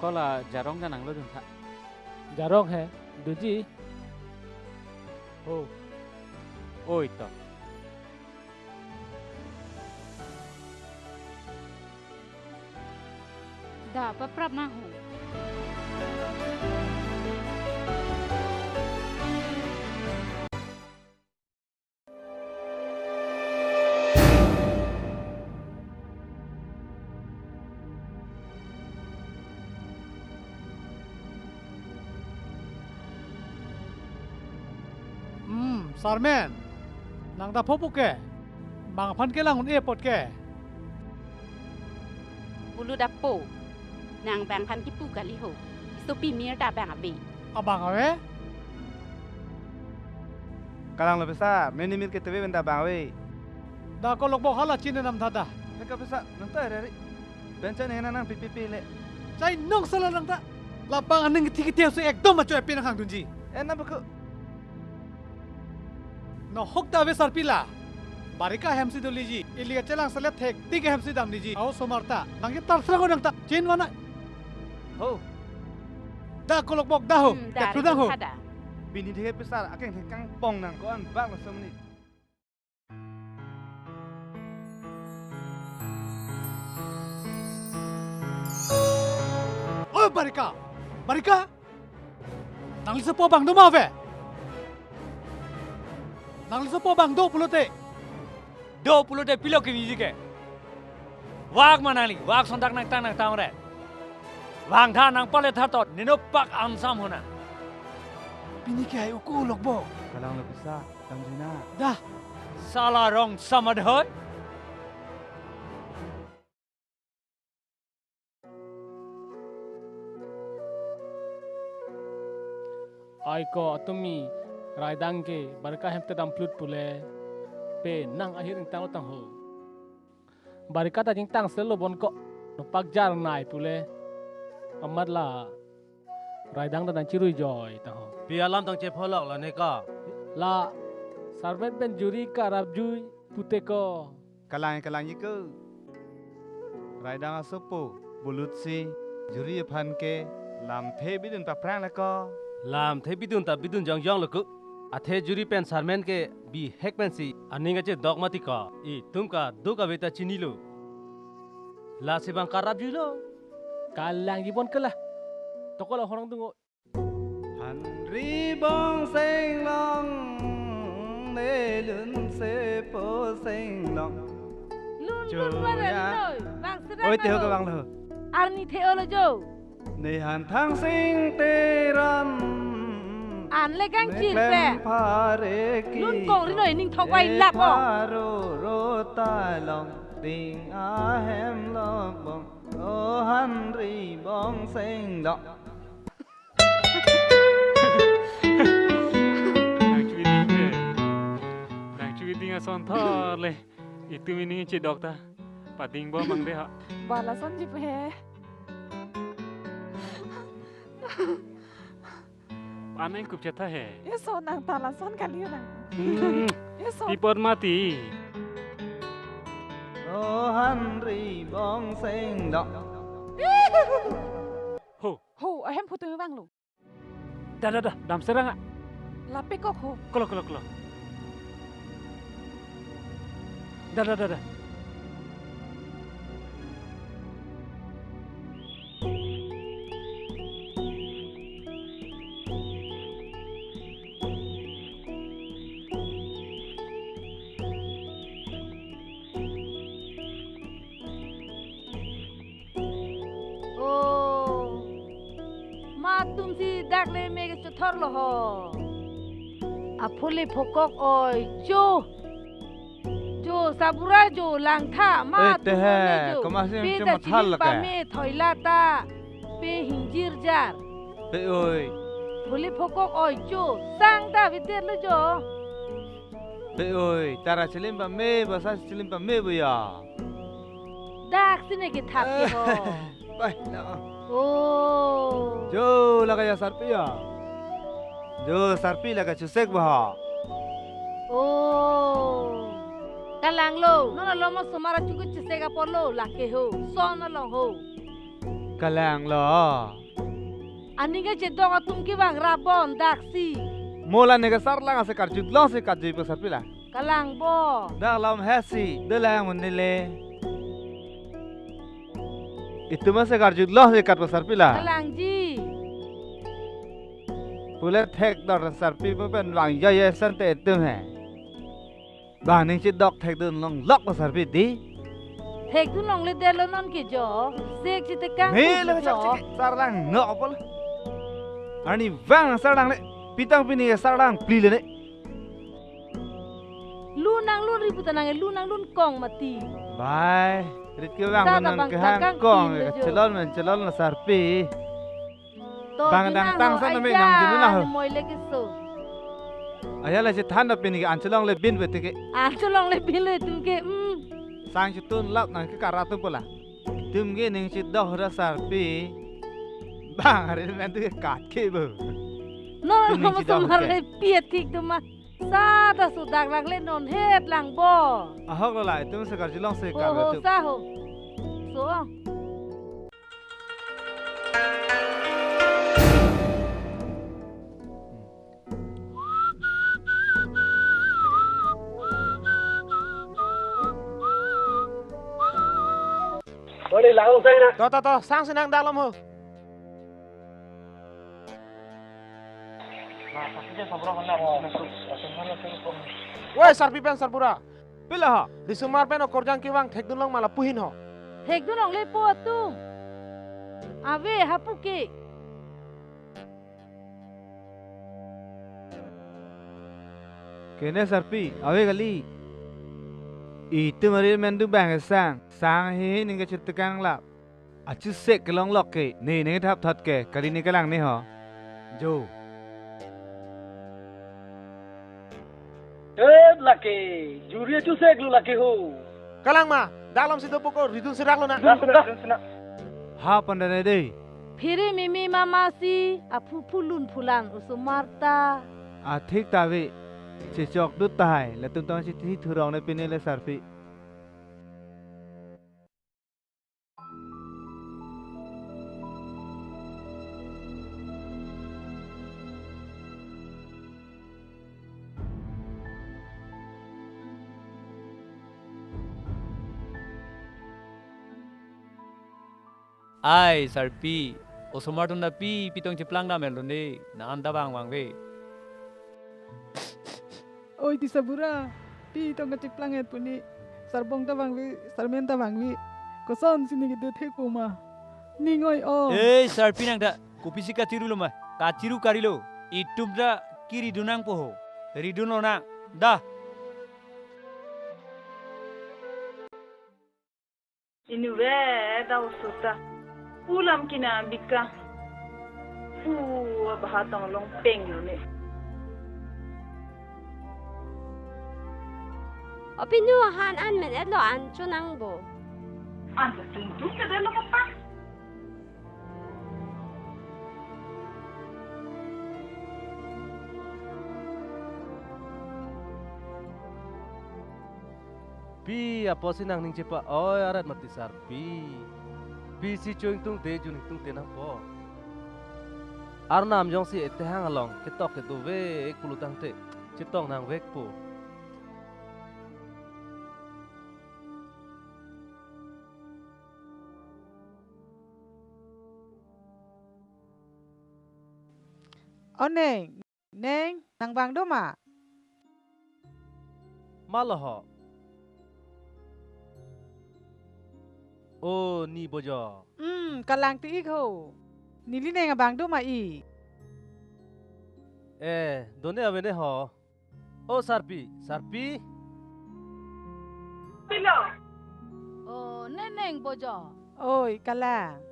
kola jarong ta nang lo dun tha jarong hai duji oh oi to da pa prap na ho Sarmen, nang da popo ke, bang pan ke lang un airport ke. Bulu dapo. Nang bang pan kipu kali ho. Sopi mir da bang abi. Abang awe? Kalang lo besar, menimit ke tewe benda bang we. Da ko lokbok hala chin nam thada. Heka besar, nang ta re. Bencana yang nang pipi le. Cai nong salah nang ta. Lapang aning tiket se ekdom ma choy pin hang dunji. Enam beku. No hok da besar pila. Barika hamsi doliji. Ilia celang salet thek tik hamsi dam niji. Au somarta. Nang ye tarsra ko nang ta. Chin mana? Ho. Da ko lokbok da ho. Da Tudang ho. Bini dhewe besar akeng kang pong nang ko an bak lo semni. Oh Barika. Barika. Nang lisa po bang dumawe. Nang lisa po bang 20 te. 20 te pilo ke biji ke. Wag manali, wag sondak nang tang re. Wang tha nang pale tha tot nino pak ansam hona. Bini ke ayo ko lokbok. Kalang lo besar, tamjina. Dah. Salah rong samad hoy. Ai ko atumi raidang ke barka hemte dam plut pule pe nang akhir ing tang ho. Barka ta jing tang selo bon ko no pak jar nai pule. Amat la raidang ta chirui joy tang ho. Pi alam tang che pholok la ne ka. La sarmet ben juri ka rabjui pute ko. Kalang yiku. Raidang asopo, bulutsi, juri phan ke, lam the bidun pa prang la ko. Lam the bidun ta bidun jong la ku. Athe juri pen sarmen ke bi hek pen si aninga che dogmati ka. I tum ka do ka beta chini lo. La se bang karab ju lo. Kalang jibon ke lah. Toko la horang tunggu. Ri bong seng long ne lun se po seng long. Lun mana loi? Bang sedang. Oi teo ka bang lo. Arni theo lo jo. Ne han thang sing te ran. An le kang chir pe. Lun kong ri noi ning thok wai lap o. Ro ro ta long ting a hem lo bong. O han ri bong seng long. Nang son thor le. Itu meaning che dokta. Pating bo mang de ha. Bala son jip he. Aneng kup chata he. Ye son nang tala son kali nang. Ye son. Ipot mati. O han ri bong seng dok. Ho, ahem putu bang lu. Dah, dam serang. Lape kok ho. Kolo. Dah. Tumsi dakle mege chothor lo ho. Apole phokok oi jo sabura jo langtha ma tu jo. Pe da chili pa me thoila ta pe hinjir jar. Pe oi. Phole phokok oi jo sang da vider lo jo. Pe oi tara chilim pa me basa chilim pa me buya. Dak sine ke thap ke ho. Bai na. Oh. Jo lagaya sarpi ya. Jo sarpi laga chusek bah. Oh. Kalang lo, no lo mo sumara chuku chisega por lo lake ho. So no lo ho. Kalang lo. Aninga chedonga tumki bang rabon daksi. Mola nega sarlang ase karjut lo se karjut pa sarpi la. Kalang bo. Dah lam hesi, delang munile. Itu masih karjut loh se kat pasar pila. Kalang ji. Pula thek dor sarpi pun pen wang jaya sante itu he. Bang ning chit dok thek dun long lok pasar pi di. Thek dun long le delo non ki jo. Sek chit kang. Me le chak sarang no apol. Ani wang sarang le pitang pini sarang pli le ne. lu nang lun ribu tanang lu nang lun kong mati. Bye. Rit ke bang Sa ta nang bang ke takang hang kong kin le jo. celon na sarpi. To Bang di dang nang tang ho, san na ai me ja, nang jinu na ho. ni moi le ke so. Ayala si than na pin ki an celong le bin wete ke. Cholong le bin le tum ke Sang chutun lap nang ke karatu pula. Tum ge ning chit doh ra sarpi. Bang hari men tu ke kat ke bo. No no mo som har le pie tik tu ma. Sa ta su dak lang le non het lang bo. Ahok la lai tum se kar jilong se Ho kar ho tu. sa ho. So. Boleh langsung saya nak. To, sang senang dalam ho. Woi, sarpi pen sarpura. Pila ha. Di sumar pen korjang kiwang thek dulong malah puhin ho. Thek dulong le po tum. Ave hapuke. Kene sarpi awe gali. Itu mari mendu bang sang he ning ke chit kang lap. Achu sek kelong lok ke ni ning thap that ke kali ni kalang ni ho. Jo. Laki, juri itu saya dulu laki ho. Kalang ma, dalam situ pokok ridun sirak lo nak. Ha pandane dei. Phiri mimi mama si apu pulun pulan usumarta. A thik ta ve. Che chok du tai la tum tong chi thi thurong ne pin le sarpi. Ai sarpi, osomar tunda pi pitong ciplang na melone na anda bang we. Oi di sabura. Pi tong kecik planget puni. Sarbong ta bangwi, sarmen ta bangwi. Koson sini gitu theku ma. Ningoi o. Sarpi nang da kopi si katiru lo ma. Katiru karilo. Itum da kiri dunang poho. Ridun lo nang. Dah. Ini dah usuta. Ulam kina bika. Bahatang long peng lo ni. Opinu han an men edlo an chunang bo. An tentu ke dah lo apa? Pi apa sih nang ning cepa oi arat mati sarpi. Pi si choing tung te jun tung te nang po. Arnam jong si ete hang along ketok ketu ve kulutang te citong nang vek po. Neng, nang bang do ma. Malaho. Oh, ni bojo. Kalang ti ikho. Nili neng bang do ma i. Done avene ho. Oh, sarpi. Pilo. Oh, neneng bojo. Oi, kalang.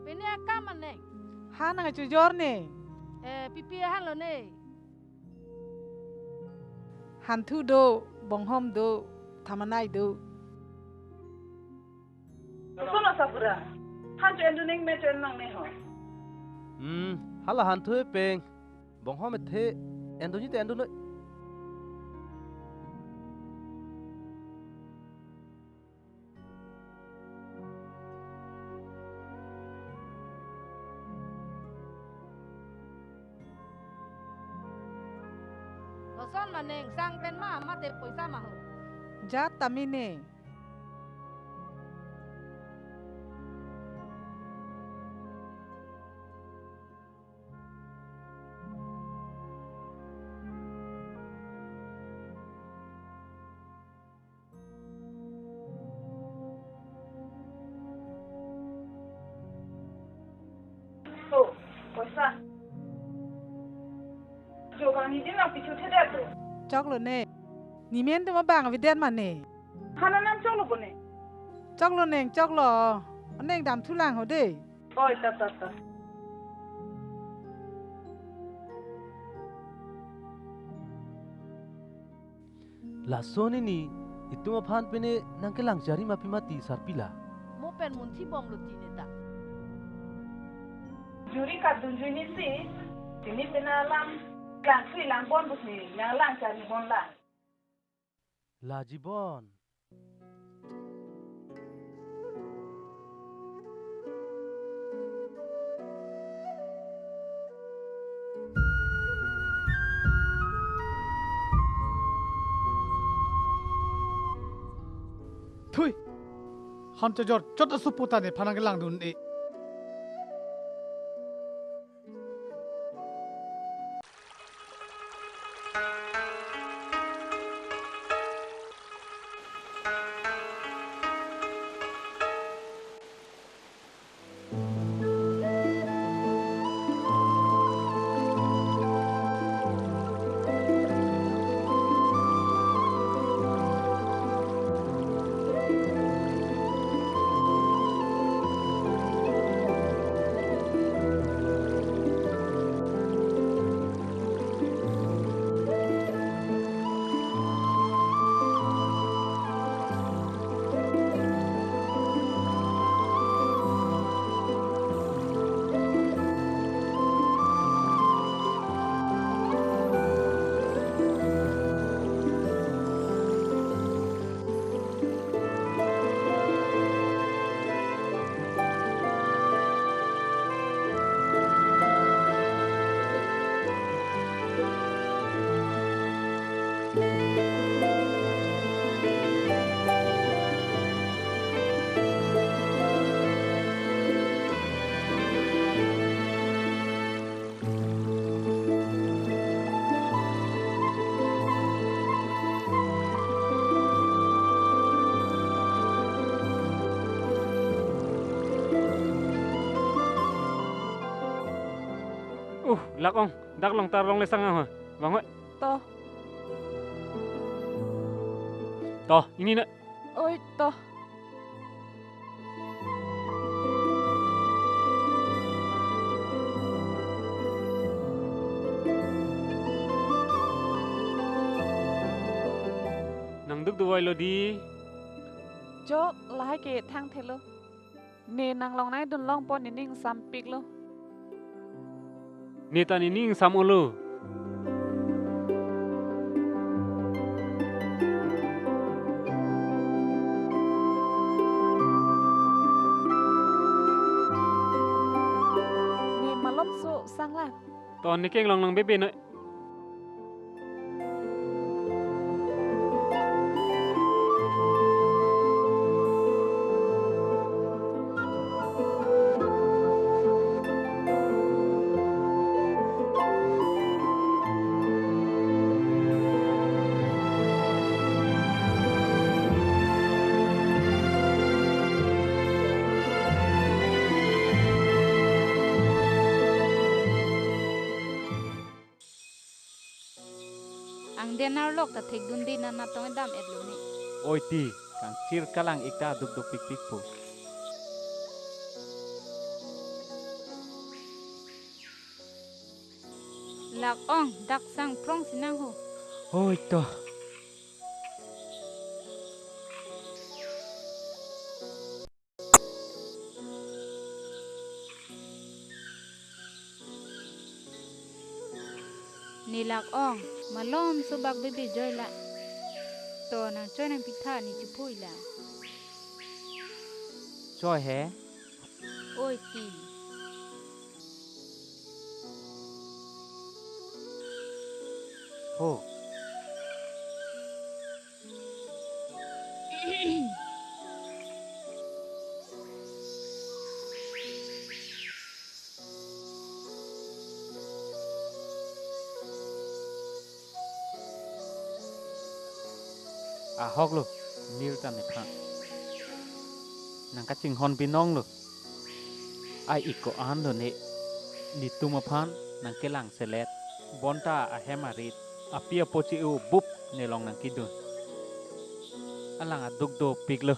Pini akam neng. Ha nang chujor neng. Pipi han lo ne. Hantu do, bonghom do, tamanai do. Kono sapura. Han chen duning me chen nang ne ho. Hala hantu peng. Bong ho me the endo ni te endo no. Son maneng sang pen ma mate poisa ma ho. Ja tamine. Oh, poisa. Jo kami din nak pichu the dah tu. Chok lo ne. ni men tu ma bang vi den man ne Hana nam chok lo bone. chok lo neng chok lo neng dam thu lang ho de Oi ta ta ta. La soni ni itu ma phan pene nang ke lang jari ma pimati sarpila. Mo pen mun thi bom lo ti ne ta. Juri ka dunju ni si. Sini pena lam. Klang si lang bon bus ni. Yang lang cari bon lang. La jibon. Thui. Han cho jor chot asu puta ne phanang lang dun e. Lak ong, dak long tar long le sang ha. Bang oi. To. Toh, ini nak. Oi to. Nang duk duwai lo di. Jo lai ke thang thelo. Ne nang long nai dun long pon ni ning sam pik lo. Ni tan ini sam ulu. Ne malom su sang la. Ton ni keng long long bebe noi. Ang denar lok ta thek dun din na tong dam et lo ni. Oi ti, kang cir kalang ikta duk duk pik pik po. Lak ong dak sang prong sinang ho. Oi to. Nilak ong malom subak bibi joy la. To nang joy nang pitha ni chupui la. Choi he. Oi ti. Ho. À hok lo, nil tan ne pha. Nang ka ching hon pinong lo. Ai ikko an lo ne. Ni tuma phan nang kelang selet. Bonta a hemarit. Api apoci u bup nelong nang kidun. Alang aduk do pig lo.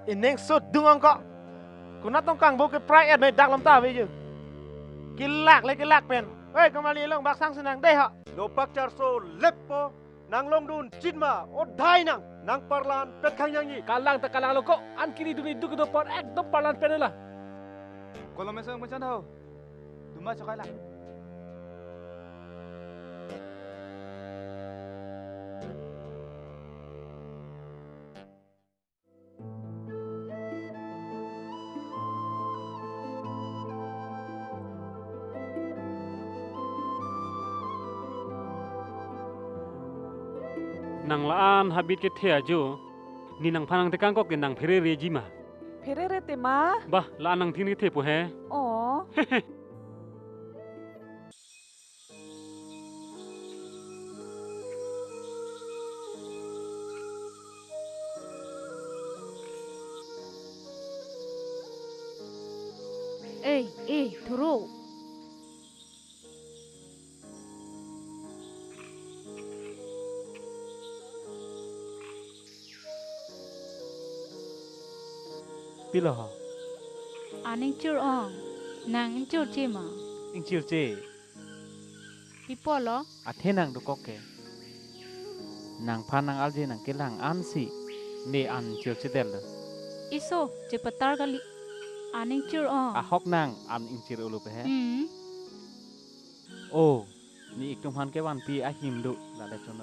Ineng sốt đừng ông cọ. Cô nát tông càng bố cái pride này đặc lắm ta bây giờ. Cái lạc pen. Ê, kembali long bak sang senang deh ha. No pak charso lepo nang long dun chinma odai nang parlan pet khang yang ni. Kalang tak kalang lo kok an kiri duni du ke depan do parlan penela. Kalau mesang macam dah. Duma cokai lah. Nang laan habit ke thea jo ni nang phanang te kang ko ke nang phere reji ma Phere te ma. bah laan nang thini the pu he Oh. Thuro. Pilo ha. Aning chur ong. Nang chur che ma. Ing chiu che. Pipo lo. Athe nang du koke. Nang phanang alje nang kelang ansi. Ne an chiu che del. Iso cepetar kali. Aning chur ong. Ahok nang an ing chir ulu pe he. Oh, ni ik tum han ke wan pi a him du la le chon.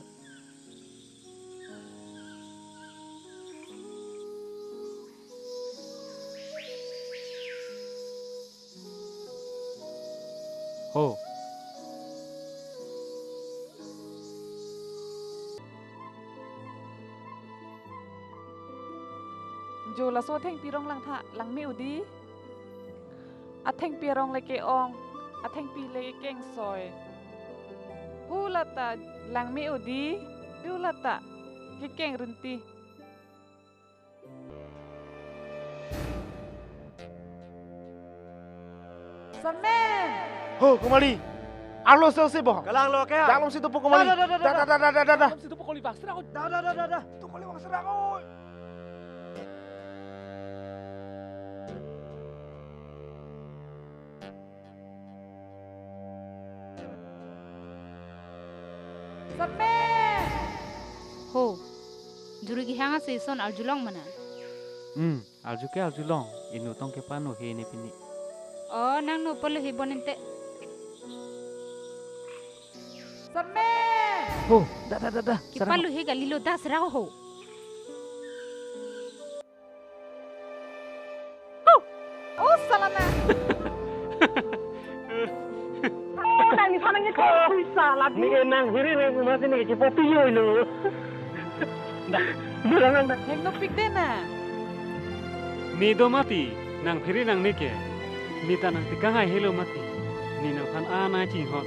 Oh. Jo la so theng pirong lang tha lang mi udi. A theng pirong le ke ong. A theng pi le keng soy. Hulata lang mi udi. Hulata ke keng runti. Samen. Ho, kembali. Alo selesai boh. Kalang lo ke? Dalam situ pun kembali. Dah. Dalam situ pokok libak serang. Dah. Tu kali wang serang oi. Samen. Ho. Juri ki hanga se son aljulong mana. Alju ke aljulong. Inu tong ke panu he ne pini. Oh, nang no pole he bonente. Samen. Ho, dah. Kipalu he galilo das rao ho. Oh, salana. Nang ni sana ni kau salah. Ni nang hiri ni masih ni kecil popi yo lo. Dah, berang dah. Heng no pik dena. ni do mati nang phere nang ne ke ni ta nang tikang ai helo mati ni nang phan a na chi hot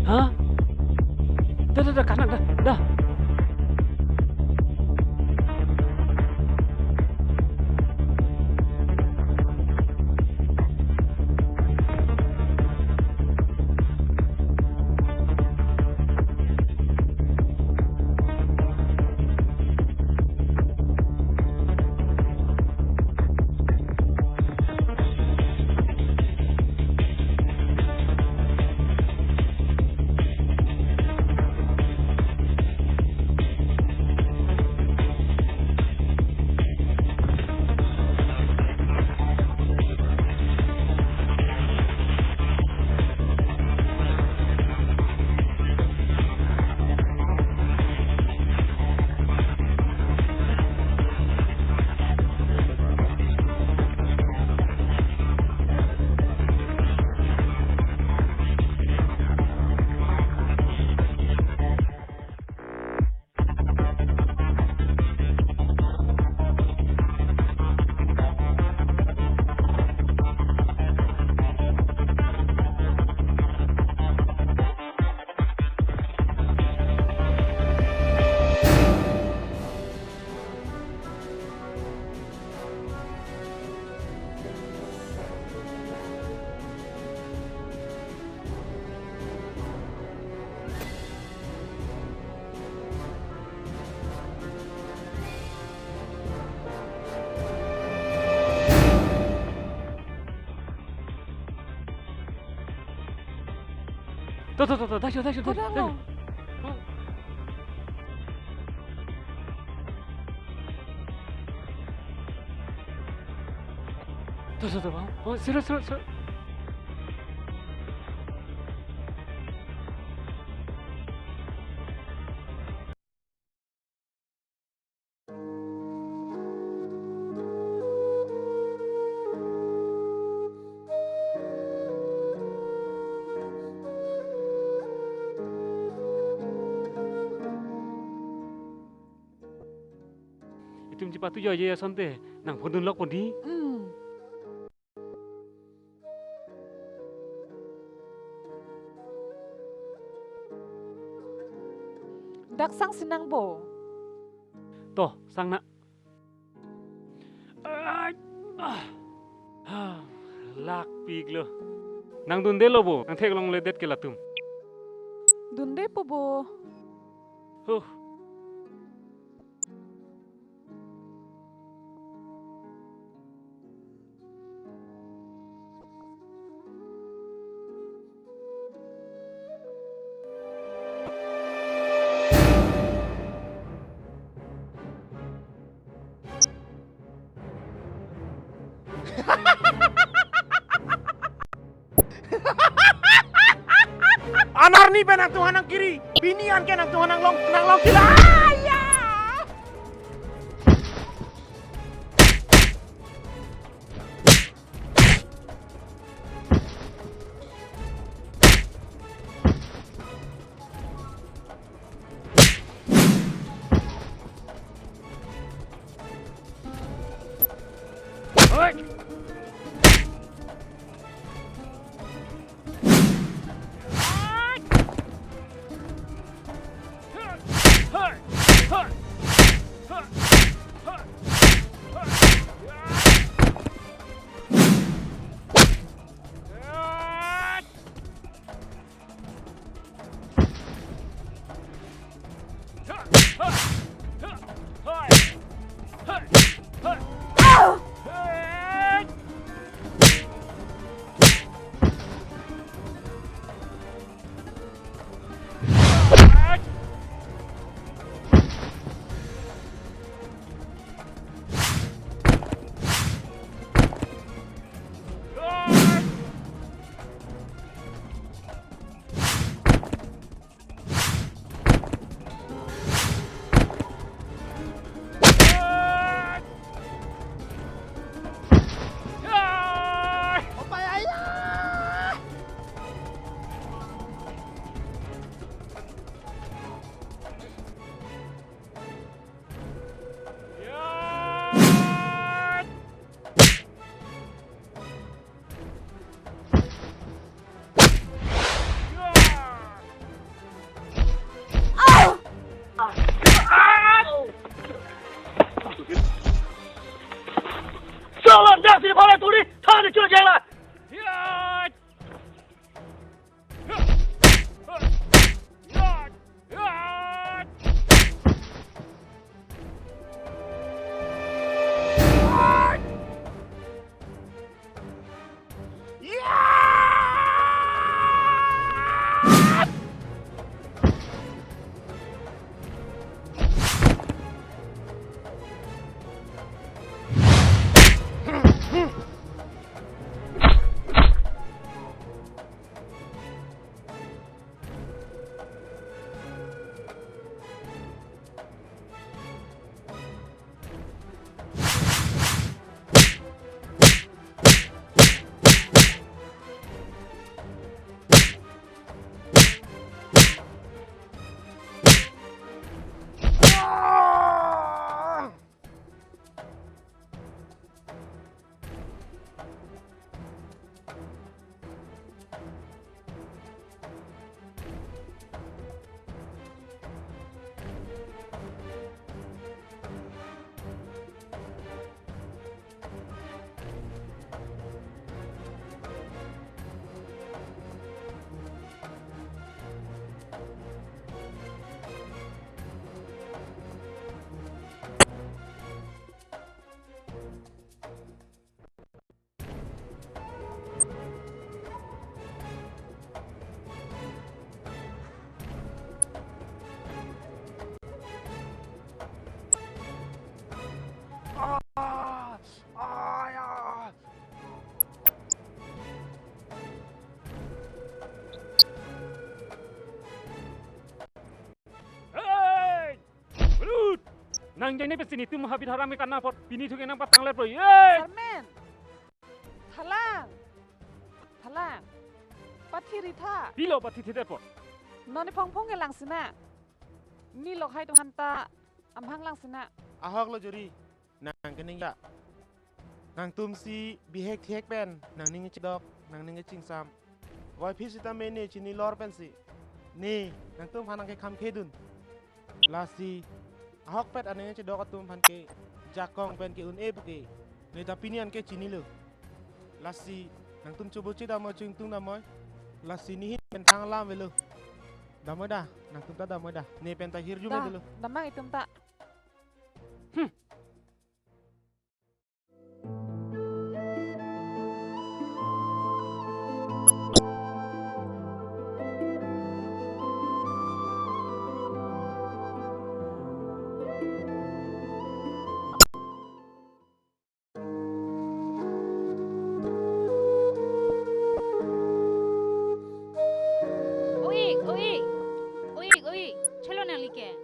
Hah? Dah, kanak dah. Tuh, dah, Padahal. Tuh, bang. Oh, serius. Itu cepat tu ya santai. Nang pondun lok pondi. Dak sang sinang bo. Toh, sang nak. Lak pig lo. Nang dun lo bo. Nang thek long le det ke latum. Dunde po bo. Anar ni ben nang Tuhan nang kiri. Binian ke nang Tuhan nang long kila. nang jani pe sini tum habit haram kan na pot pini thuke nang patang le pro ye Sarmen thalang thalang pathiri tha pilo pati thite pot noni phong ke langsina ni lok hai tu hanta amhang langsina ahok lo juri nang kening ya nang tum si bihek thek pen nang ning chidok nang ning ching sam wai phisita me ne chini lor pen si ni nang tum phanang ke kham khedun lasi ahok pet ane chidok atum phan ke jakong pen ke un e ke ne ta pinian ke chini lo lasi nang tum chubu chida mo chung tung na moy lasi ni pen thang lam ve lo damoy da nang tum ta damoy da ne pen ta hir ju me lo damang itum ta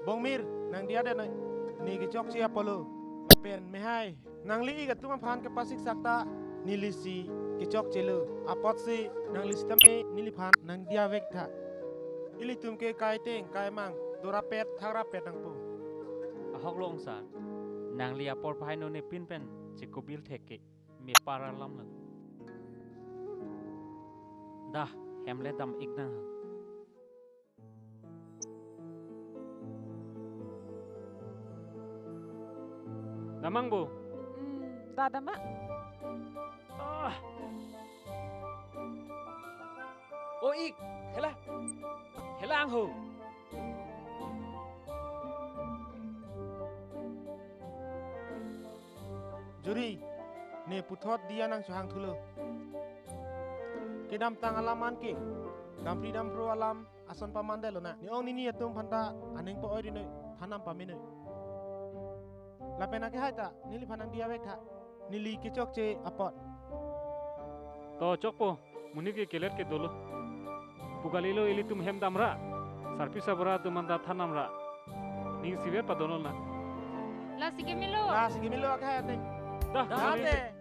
Bongmir nang dia ada ni ke chok chi apolo pen me hai nang li ga tum phan ke pasik sakta nilisi ke chok chelo apot si nang li sistem e nili phan nang dia vek tha ili tum ke kai teng kai mang dora pet thara pet nang pu ahok long sa nang lia por phai no ne pin pen chikobil theke me para lam la da hemle dam igna damang bo dadama ô ik thế là ang hồ Juri ne puthot dia nang sohang thulo ke dam tang alaman ke dam pri dam pro alam ason pamande lo na ni ong ni atum phanta aneng po oi dinoi phanam paminoi la pena ke haita nili phanang dia vek tha nili ke chok che apot to chokpo muni ke kelet ke dolo pugalilo ili tum hem damra sarpi sabra tumanda thanamra ning siver pa donol na La sige milo ka hayat nei dah